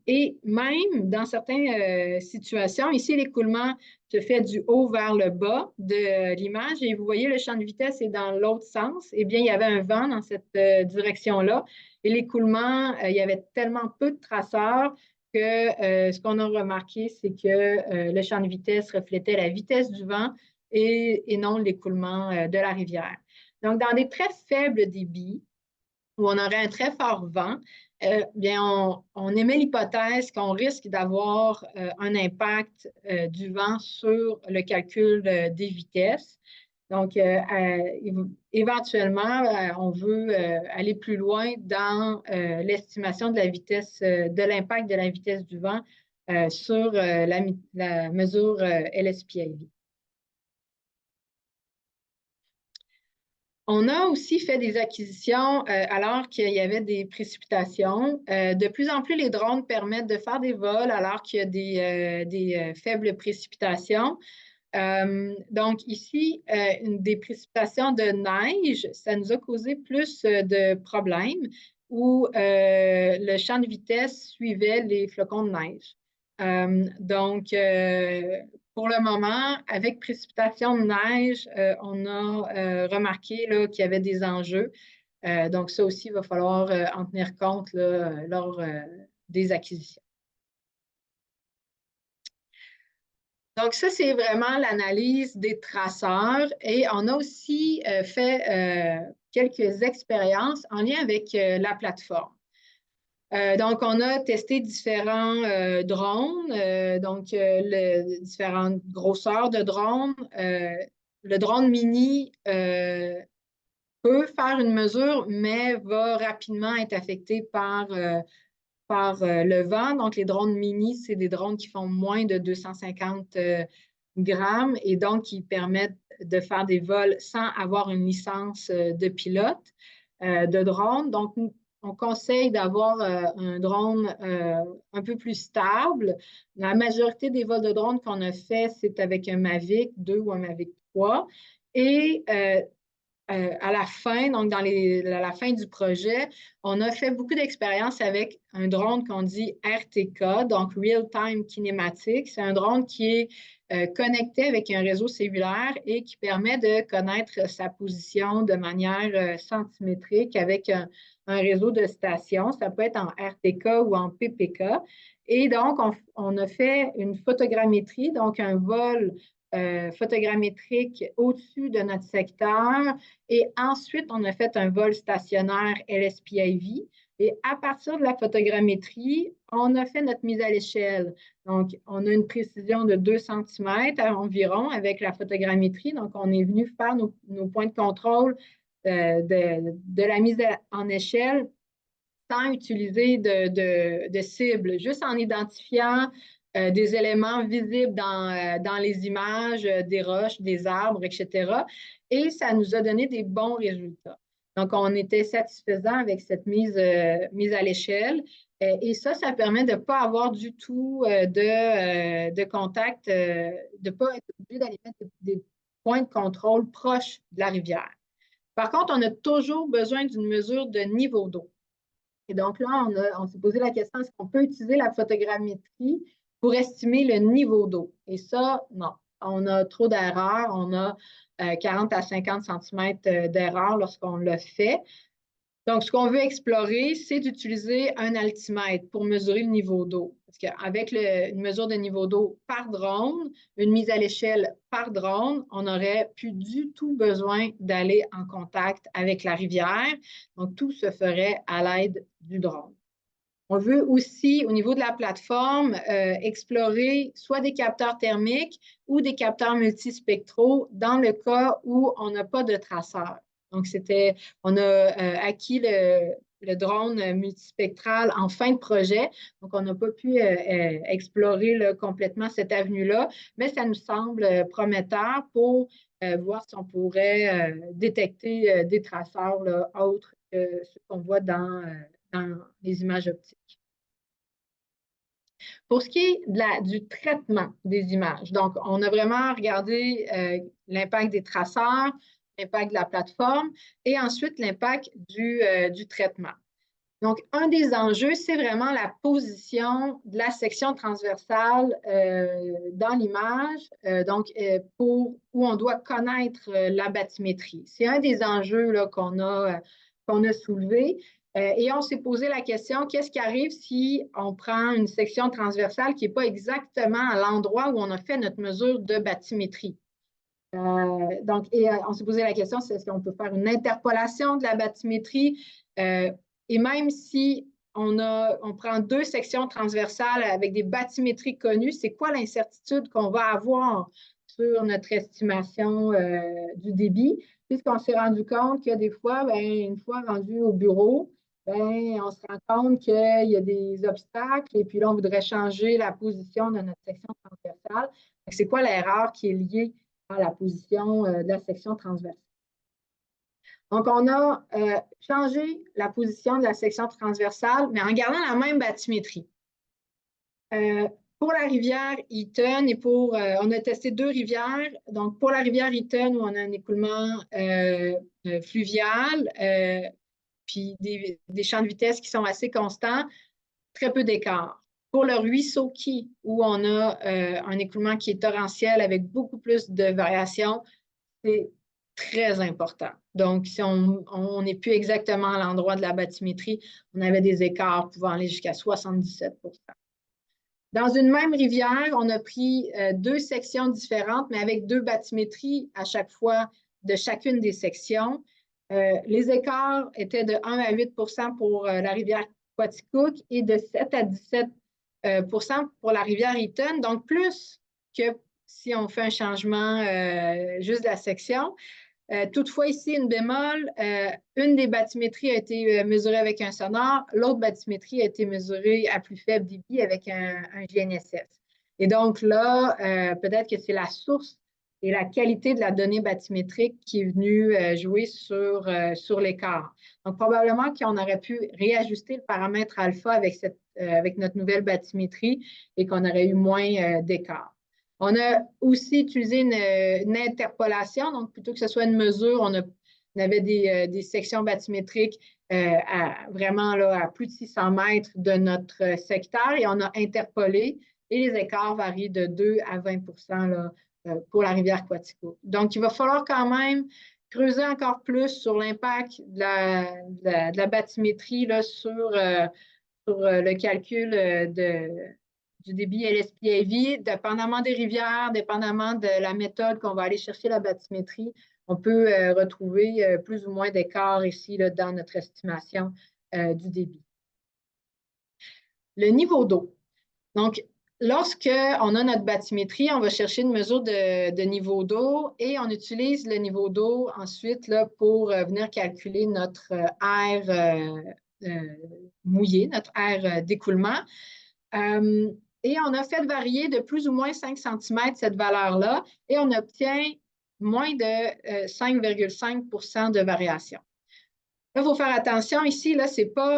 Et même dans certaines situations, ici, l'écoulement se fait du haut vers le bas de l'image et vous voyez, le champ de vitesse est dans l'autre sens. Eh bien, il y avait un vent dans cette direction-là et l'écoulement, il y avait tellement peu de traceurs que ce qu'on a remarqué, c'est que le champ de vitesse reflétait la vitesse du vent et non l'écoulement de la rivière. Donc, dans des très faibles débits, où on aurait un très fort vent, bien, on émet l'hypothèse qu'on risque d'avoir un impact du vent sur le calcul des vitesses. Donc, éventuellement, on veut aller plus loin dans l'estimation de la vitesse, de l'impact de la vitesse du vent sur la mesure LSPIV. On a aussi fait des acquisitions alors qu'il y avait des précipitations. De plus en plus, les drones permettent de faire des vols alors qu'il y a des faibles précipitations. Donc ici, des précipitations de neige, ça nous a causé plus de problèmes où le champ de vitesse suivait les flocons de neige. Pour le moment, avec précipitation de neige, on a remarqué qu'il y avait des enjeux. Donc, ça aussi, il va falloir en tenir compte là, lors des acquisitions. Donc, ça, c'est vraiment l'analyse des traceurs. Et on a aussi fait quelques expériences en lien avec la plateforme. Donc, on a testé différents drones, différentes grosseurs de drones. Le drone mini peut faire une mesure, mais va rapidement être affecté par le vent. Donc, les drones mini, c'est des drones qui font moins de 250 grammes et donc qui permettent de faire des vols sans avoir une licence de pilote de drone. Donc, on conseille d'avoir un drone un peu plus stable. La majorité des vols de drone qu'on a fait, c'est avec un Mavic 2 ou un Mavic 3. Et à la fin, donc à la fin du projet, on a fait beaucoup d'expériences avec un drone qu'on dit RTK, donc Real Time Kinematic. C'est un drone qui est connecté avec un réseau cellulaire et qui permet de connaître sa position de manière centimétrique avec un réseau de stations. Ça peut être en RTK ou en PPK. Et donc, on a fait une photogrammétrie, donc un vol photogrammétrique au-dessus de notre secteur. Et ensuite, on a fait un vol stationnaire LSPIV. Et à partir de la photogrammétrie, on a fait notre mise à l'échelle. Donc, on a une précision de 2 cm environ avec la photogrammétrie. Donc, on est venu faire nos points de contrôle de la mise en échelle sans utiliser de cible, juste en identifiant des éléments visibles dans les images, des roches, des arbres, etc. Et ça nous a donné des bons résultats. Donc, on était satisfaisant avec cette mise à l'échelle. Et ça permet de ne pas avoir du tout de contact, de ne pas être obligé d'aller mettre des points de contrôle proches de la rivière. Par contre, on a toujours besoin d'une mesure de niveau d'eau. Et donc là, on s'est posé la question, est-ce qu'on peut utiliser la photogrammétrie pour estimer le niveau d'eau? Et ça, non. On a trop d'erreurs. On a 40 à 50 cm d'erreurs lorsqu'on le fait. Donc, ce qu'on veut explorer, c'est d'utiliser un altimètre pour mesurer le niveau d'eau. Parce qu'avec une mesure de niveau d'eau par drone, une mise à l'échelle par drone, on n'aurait plus du tout besoin d'aller en contact avec la rivière. Donc, tout se ferait à l'aide du drone. On veut aussi, au niveau de la plateforme, explorer soit des capteurs thermiques ou des capteurs multispectraux dans le cas où on n'a pas de traceur. Donc, on a acquis le drone multispectral en fin de projet. Donc, on n'a pas pu explorer complètement cette avenue-là, mais ça nous semble prometteur pour voir si on pourrait détecter des traceurs autres que ceux qu'on voit dans les images optiques. Pour ce qui est du traitement des images, donc on a vraiment regardé l'impact des traceurs, l'impact de la plateforme et ensuite l'impact du traitement. Donc, un des enjeux, c'est vraiment la position de la section transversale dans l'image, où on doit connaître la bathymétrie. C'est un des enjeux qu'on a soulevé. Et on s'est posé la question, qu'est-ce qui arrive si on prend une section transversale qui n'est pas exactement à l'endroit où on a fait notre mesure de bathymétrie? On s'est posé la question, est-ce qu'on peut faire une interpolation de la bathymétrie? Et même si on prend 2 sections transversales avec des bathymétries connues, c'est quoi l'incertitude qu'on va avoir sur notre estimation du débit? Puisqu'on s'est rendu compte que des fois, une fois rendu au bureau, on se rend compte qu'il y a des obstacles et puis là, on voudrait changer la position de notre section transversale. C'est quoi l'erreur qui est liée à la position de la section transversale? Donc, on a changé la position de la section transversale, mais en gardant la même bathymétrie. Pour la rivière Eaton et on a testé 2 rivières. Donc, pour la rivière Eaton, où on a un écoulement fluvial, puis des champs de vitesse qui sont assez constants, très peu d'écart. Pour le ruisseau Key, où on a un écoulement qui est torrentiel avec beaucoup plus de variations, c'est très important. Donc, si on n'est plus exactement à l'endroit de la bathymétrie, on avait des écarts pouvant aller jusqu'à 77 %. Dans une même rivière, on a pris 2 sections différentes, mais avec 2 bathymétries à chaque fois de chacune des sections. Les écarts étaient de 1 à 8 pour la rivière Quaticook et de 7 à 17 pour la rivière Eaton, donc plus que si on fait un changement juste de la section. Toutefois, ici, une bémol, une des bathymétries a été mesurée avec un sonore, l'autre bathymétrie a été mesurée à plus faible débit avec un GNSS. Et donc là, peut-être que c'est la source et la qualité de la donnée bathymétrique qui est venue jouer sur l'écart. Donc, probablement qu'on aurait pu réajuster le paramètre alpha avec notre nouvelle bathymétrie et qu'on aurait eu moins d'écart. On a aussi utilisé une interpolation, donc plutôt que ce soit une mesure, on avait des sections bathymétriques vraiment là, à plus de 600 mètres de notre secteur et on a interpolé et les écarts varient de 2 à 20 là, pour la rivière Quaticook. Donc, il va falloir quand même creuser encore plus sur l'impact de la bathymétrie là, sur le calcul du débit LSPAV, dépendamment des rivières, dépendamment de la méthode qu'on va aller chercher la bathymétrie, on peut retrouver plus ou moins d'écart ici là, dans notre estimation du débit. Le niveau d'eau. Donc, lorsqu'on a notre bathymétrie, on va chercher une mesure de niveau d'eau et on utilise le niveau d'eau ensuite là, pour venir calculer notre air mouillé, notre air d'écoulement. Et on a fait varier de plus ou moins 5 cm cette valeur-là et on obtient moins de 5,5 % de variation. Là, il faut faire attention ici, il ne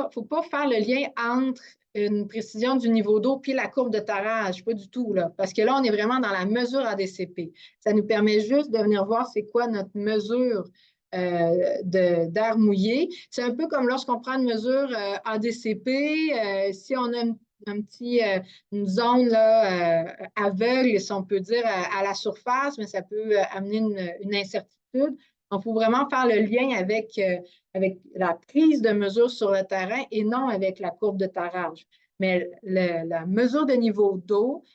faut pas faire le lien entre une précision du niveau d'eau puis la courbe de tarage, pas du tout, là, parce que là, on est vraiment dans la mesure ADCP. Ça nous permet juste de venir voir c'est quoi notre mesure d'air mouillé. C'est un peu comme lorsqu'on prend une mesure ADCP, si on a une zone là, aveugle, si on peut dire, à la surface, mais ça peut amener une incertitude. Donc, il faut vraiment faire le lien avec la prise de mesure sur le terrain et non avec la courbe de tarage. Mais la mesure de niveau d'eau,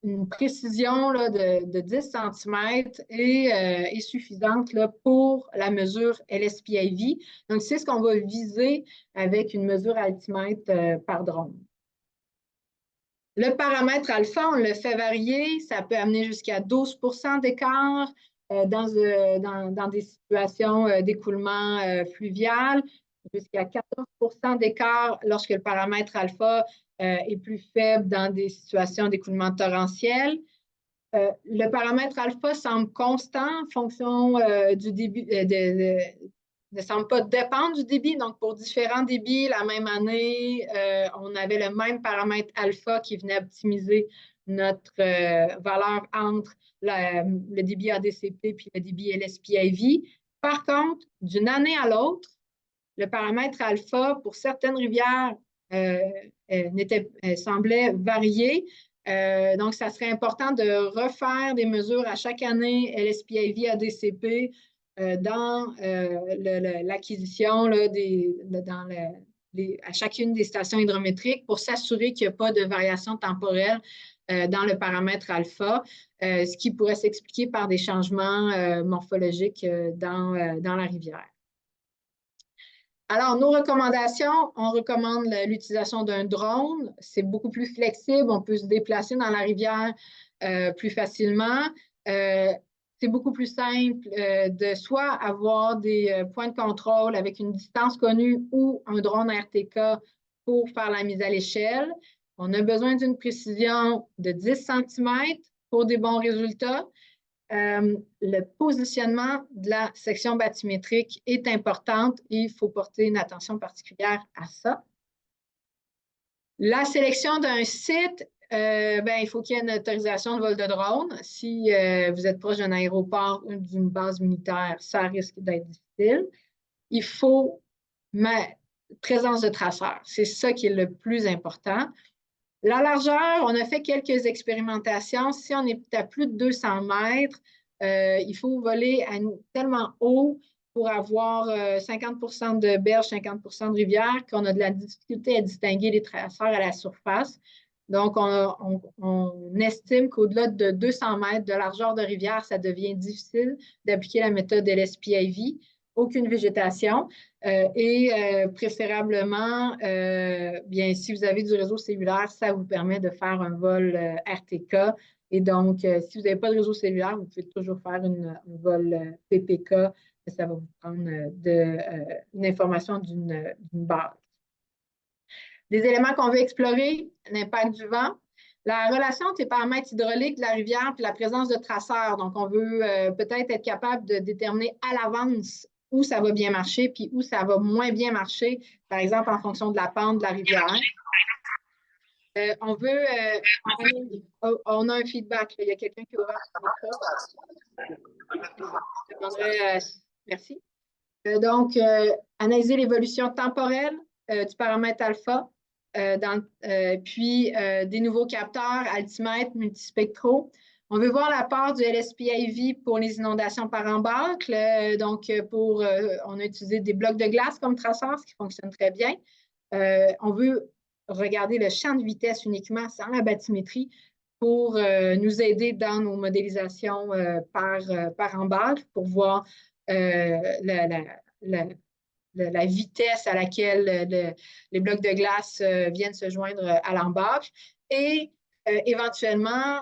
une précision là, de 10 cm est suffisante là, pour la mesure LSPAV. Donc, c'est ce qu'on va viser avec une mesure altimètre par drone. Le paramètre alpha, on le fait varier, ça peut amener jusqu'à 12 % d'écart dans des situations d'écoulement fluvial, jusqu'à 14 % d'écart lorsque le paramètre alpha est plus faible dans des situations d'écoulement torrentiel. Le paramètre alpha semble constant en fonction du débit, ne semble pas dépendre du débit. Donc, pour différents débits, la même année, on avait le même paramètre alpha qui venait optimiser notre valeur entre le débit ADCP puis le débit LSPAV. Par contre, d'une année à l'autre, le paramètre alpha pour certaines rivières semblait varier. Donc, ça serait important de refaire des mesures à chaque année LSPAV, ADCP dans l'acquisition à chacune des stations hydrométriques pour s'assurer qu'il n'y a pas de variation temporelle dans le paramètre alpha, ce qui pourrait s'expliquer par des changements morphologiques dans la rivière. Alors, nos recommandations, on recommande l'utilisation d'un drone. C'est beaucoup plus flexible, on peut se déplacer dans la rivière plus facilement. C'est beaucoup plus simple de soit avoir des points de contrôle avec une distance connue ou un drone RTK pour faire la mise à l'échelle. On a besoin d'une précision de 10 cm pour des bons résultats. Le positionnement de la section bathymétrique est importante et il faut porter une attention particulière à ça. La sélection d'un site, il faut qu'il y ait une autorisation de vol de drone. Si vous êtes proche d'un aéroport ou d'une base militaire, ça risque d'être difficile. Il faut présence de traceurs. C'est ça qui est le plus important. La largeur, on a fait quelques expérimentations. Si on est à plus de 200 mètres, il faut voler tellement haut pour avoir 50 % de berges, 50 % de rivières, qu'on a de la difficulté à distinguer les traceurs à la surface. Donc, on estime qu'au-delà de 200 mètres de largeur de rivière, ça devient difficile d'appliquer la méthode LSPIV. Aucune végétation préférablement, bien, si vous avez du réseau cellulaire, ça vous permet de faire un vol RTK. Et donc, si vous n'avez pas de réseau cellulaire, vous pouvez toujours faire un vol PPK. Ça va vous prendre une information d'une base. Des éléments qu'on veut explorer, l'impact du vent, la relation entre les paramètres hydrauliques de la rivière et la présence de traceurs. Donc, on veut peut-être être capable de déterminer à l'avance où ça va bien marcher puis où ça va moins bien marcher, par exemple en fonction de la pente de la rivière. On a un feedback. Il y a quelqu'un qui aura un merci. Donc, analyser l'évolution temporelle du paramètre alpha, puis des nouveaux capteurs, altimètres, multispectraux. On veut voir la part du LSPIV pour les inondations par embâcle. On a utilisé des blocs de glace comme traceur, ce qui fonctionne très bien. On veut regarder le champ de vitesse uniquement sans la bathymétrie pour nous aider dans nos modélisations par embâcle pour voir la vitesse à laquelle les blocs de glace viennent se joindre à l'embâcle et éventuellement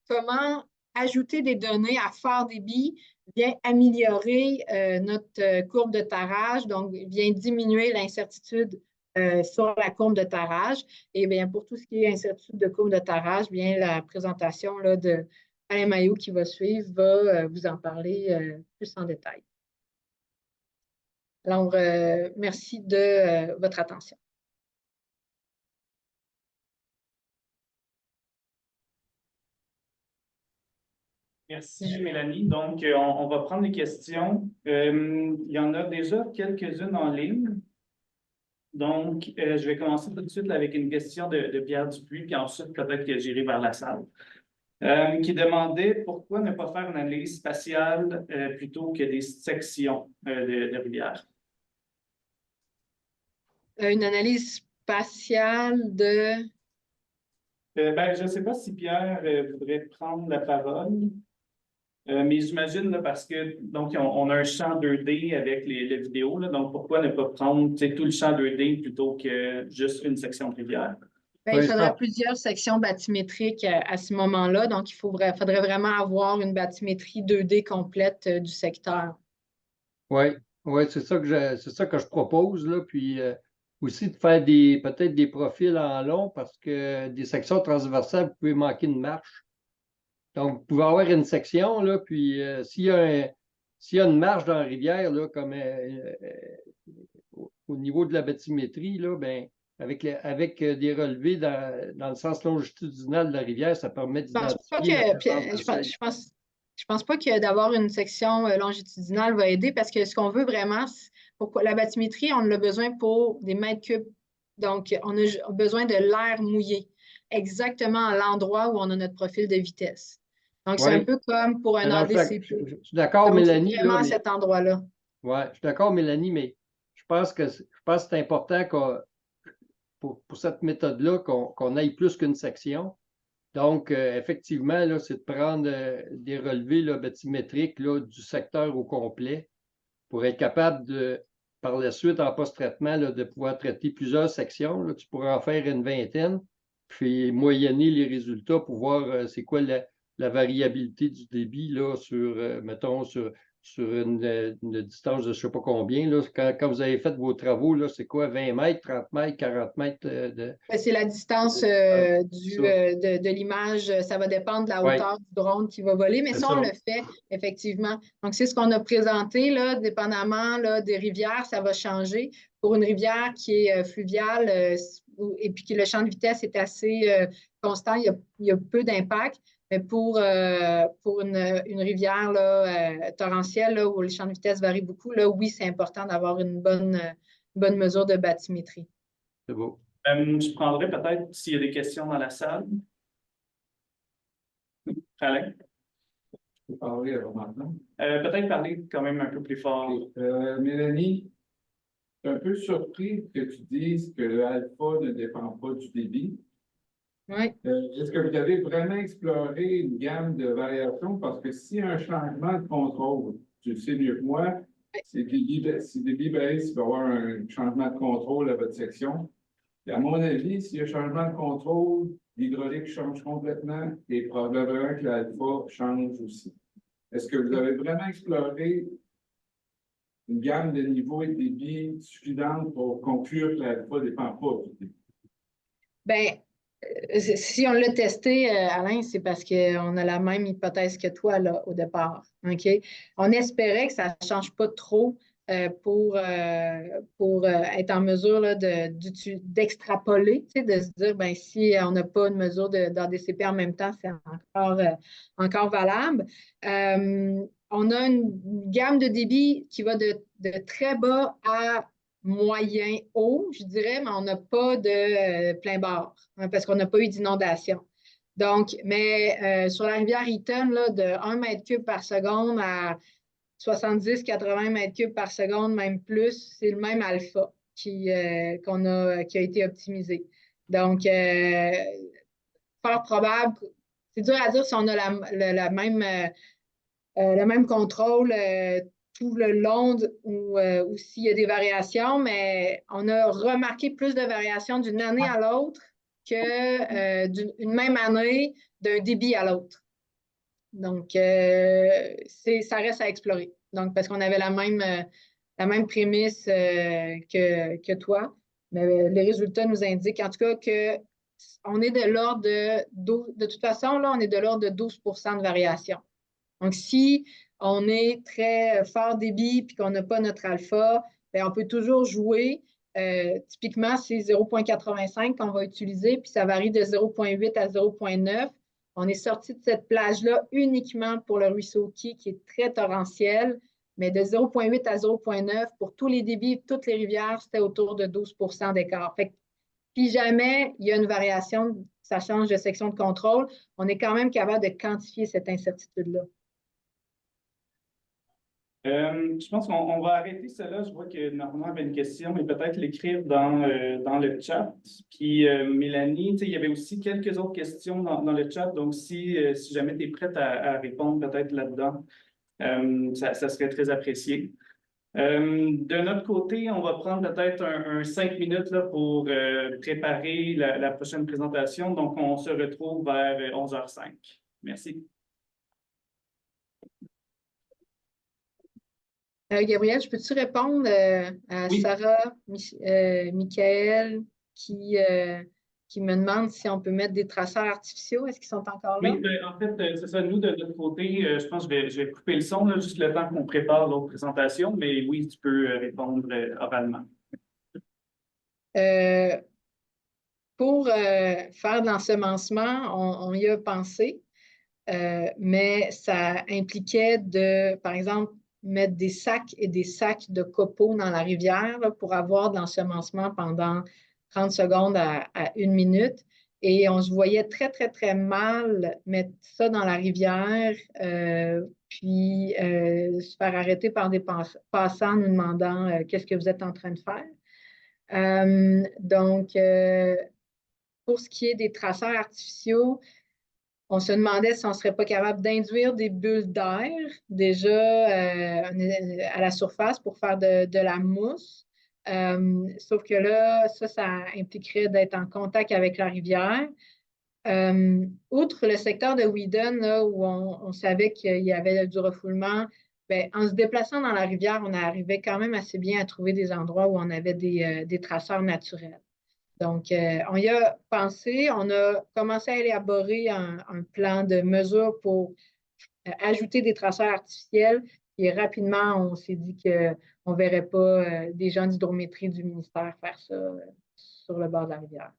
comment ajouter des données à fort débit vient améliorer notre courbe de tarage, donc vient diminuer l'incertitude sur la courbe de tarage. Et bien, pour tout ce qui est incertitude de courbe de tarage, bien, la présentation là, de Alain Maillot qui va suivre va vous en parler plus en détail. Alors, merci de votre attention. Merci, Mélanie. Donc, on va prendre les questions. Il y en a déjà quelques-unes en ligne. Donc, je vais commencer tout de suite avec une question de Pierre Dupuis, puis ensuite, peut-être que j'irai vers la salle, qui demandait pourquoi ne pas faire une analyse spatiale plutôt que des sections de rivières. Une analyse spatiale de... Je ne sais pas si Pierre voudrait prendre la parole. Mais j'imagine, parce que donc on a un champ 2D avec les vidéos, là, donc pourquoi ne pas prendre tout le champ 2D plutôt que juste une section de rivière? Bien, il faudrait plusieurs sections bathymétriques à ce moment-là. Donc, il faudrait vraiment avoir une bathymétrie 2D complète du secteur. Oui, c'est ça que je propose, là. Puis aussi de faire peut-être des profils en long parce que des sections transversales, vous pouvez manquer une marche. Donc, vous pouvez avoir une section, là, puis s'il y a une marche dans la rivière, là, comme au niveau de la bathymétrie, là, ben, avec des relevés dans le sens longitudinal de la rivière, ça permet d'identifier. Je pense pas que d'avoir une section longitudinale va aider parce que ce qu'on veut vraiment, pour la bathymétrie, on a besoin pour des mètres cubes. Donc, on a besoin de l'air mouillé, exactement à l'endroit où on a notre profil de vitesse. Donc, c'est un peu comme pour un ADCP. Je suis d'accord, Mélanie. Vraiment à cet endroit-là. Oui, je suis d'accord, Mélanie, mais je pense que c'est important pour cette méthode-là qu'on aille plus qu'une section. Donc, effectivement, là, c'est de prendre des relevés là, bathymétriques là, du secteur au complet pour être capable par la suite, en post-traitement, de pouvoir traiter plusieurs sections. Là. Tu pourras en faire une vingtaine, puis moyenner les résultats pour voir c'est quoi la variabilité du débit là, mettons, sur une distance de je ne sais pas combien. Là. Quand vous avez fait vos travaux, là, c'est quoi, 20 mètres, 30 mètres, 40 mètres C'est la distance de l'image. Ça va dépendre de la hauteur du drone qui va voler, mais ça, on le fait, effectivement. Donc, c'est ce qu'on a présenté, là, dépendamment là, des rivières, ça va changer. Pour une rivière qui est fluviale et puis que le champ de vitesse est assez constant, il y a peu d'impact. Mais pour une rivière là, torrentielle là, où le champ de vitesse varie beaucoup, là, oui, c'est important d'avoir une bonne mesure de bathymétrie. C'est beau. Je prendrais peut-être s'il y a des questions dans la salle. Alain? Je peux parler alors maintenant. Peut-être parler quand même un peu plus fort. Mélanie, je suis un peu surpris que tu dises que le alpha ne dépend pas du débit. Oui. Est-ce que vous avez vraiment exploré une gamme de variations? Parce que si un changement de contrôle, tu le sais mieux que moi, c'est si débit baisse, il va y avoir un changement de contrôle à votre section. Et à mon avis, s'il y a un changement de contrôle, l'hydraulique change complètement et probablement que l'alpha change aussi. Est-ce que vous avez vraiment exploré une gamme de niveaux et de débit suffisante pour conclure que l'alpha ne dépend pas du débit? Bien, si on l'a testé, Alain, c'est parce qu'on a la même hypothèse que toi là, au départ. OK? On espérait que ça ne change pas trop pour être en mesure là, d'extrapoler, de se dire, ben, si on n'a pas une mesure d'ADCP en même temps, c'est encore valable. On a une gamme de débit qui va de très bas à moyen haut, je dirais, mais on n'a pas de plein bord hein, parce qu'on n'a pas eu d'inondation. Donc, mais sur la rivière Eaton, là, de 1 mètre cube par seconde à 70-80 mètres cubes par seconde, même plus, c'est le même alpha qui a été optimisé. Donc, fort probable, c'est dur à dire si on a le même contrôle tout le long ou s'il y a des variations, mais on a remarqué plus de variations d'une année à l'autre d'une même année d'un débit à l'autre. Donc, ça reste à explorer. Donc, parce qu'on avait la même prémisse que toi, mais les résultats nous indiquent en tout cas qu'on est de l'ordre de toute façon, là, on est de l'ordre de 12% de variation. Donc, si on est très fort débit et qu'on n'a pas notre alpha, bien, on peut toujours jouer. Typiquement, c'est 0,85 qu'on va utiliser, puis ça varie de 0,8 à 0,9. On est sorti de cette plage-là uniquement pour le ruisseau qui est très torrentiel, mais de 0,8 à 0,9 pour tous les débits, toutes les rivières, c'était autour de 12% d'écart. Fait que, si jamais il y a une variation, ça change de section de contrôle, on est quand même capable de quantifier cette incertitude-là. Je pense qu'on va arrêter cela. Je vois que Normand avait une question, mais peut-être l'écrire dans le chat. Puis Mélanie, il y avait aussi quelques autres questions dans le chat. Donc, si jamais tu es prête à répondre peut-être là-dedans, ça serait très apprécié. De notre côté, on va prendre peut-être un 5 minutes là, pour préparer la prochaine présentation. Donc, on se retrouve vers 11h05. Merci. Gabriel, je peux-tu répondre à Oui. Sarah, Michael, qui me demande si on peut mettre des traceurs artificiaux? Est-ce qu'ils sont encore là? Oui, en fait, c'est ça. Nous, de notre côté, je pense que je vais couper le son, là, juste le temps qu'on prépare l'autre présentation, mais oui, tu peux répondre oralement. Pour faire de l'ensemencement, on y a pensé, mais ça impliquait par exemple, mettre des sacs et des sacs de copeaux dans la rivière là, pour avoir de l'ensemencement pendant 30 secondes à 1 minute. Et on se voyait très, très, très mal mettre ça dans la rivière, puis se faire arrêter par des passants nous demandant qu'est-ce que vous êtes en train de faire. Donc, pour ce qui est des traceurs artificiaux, on se demandait si on ne serait pas capable d'induire des bulles d'air déjà à la surface pour faire de la mousse. Sauf que là, ça impliquerait d'être en contact avec la rivière. Outre le secteur de Whedon, là, où on savait qu'il y avait du refoulement, bien, en se déplaçant dans la rivière, on arrivait quand même assez bien à trouver des endroits où on avait des traceurs naturels. Donc, on y a pensé, on a commencé à élaborer un plan de mesure pour ajouter des traceurs artificiels. Et rapidement, on s'est dit qu'on ne verrait pas des gens d'hydrométrie du ministère faire ça sur le bord de la rivière.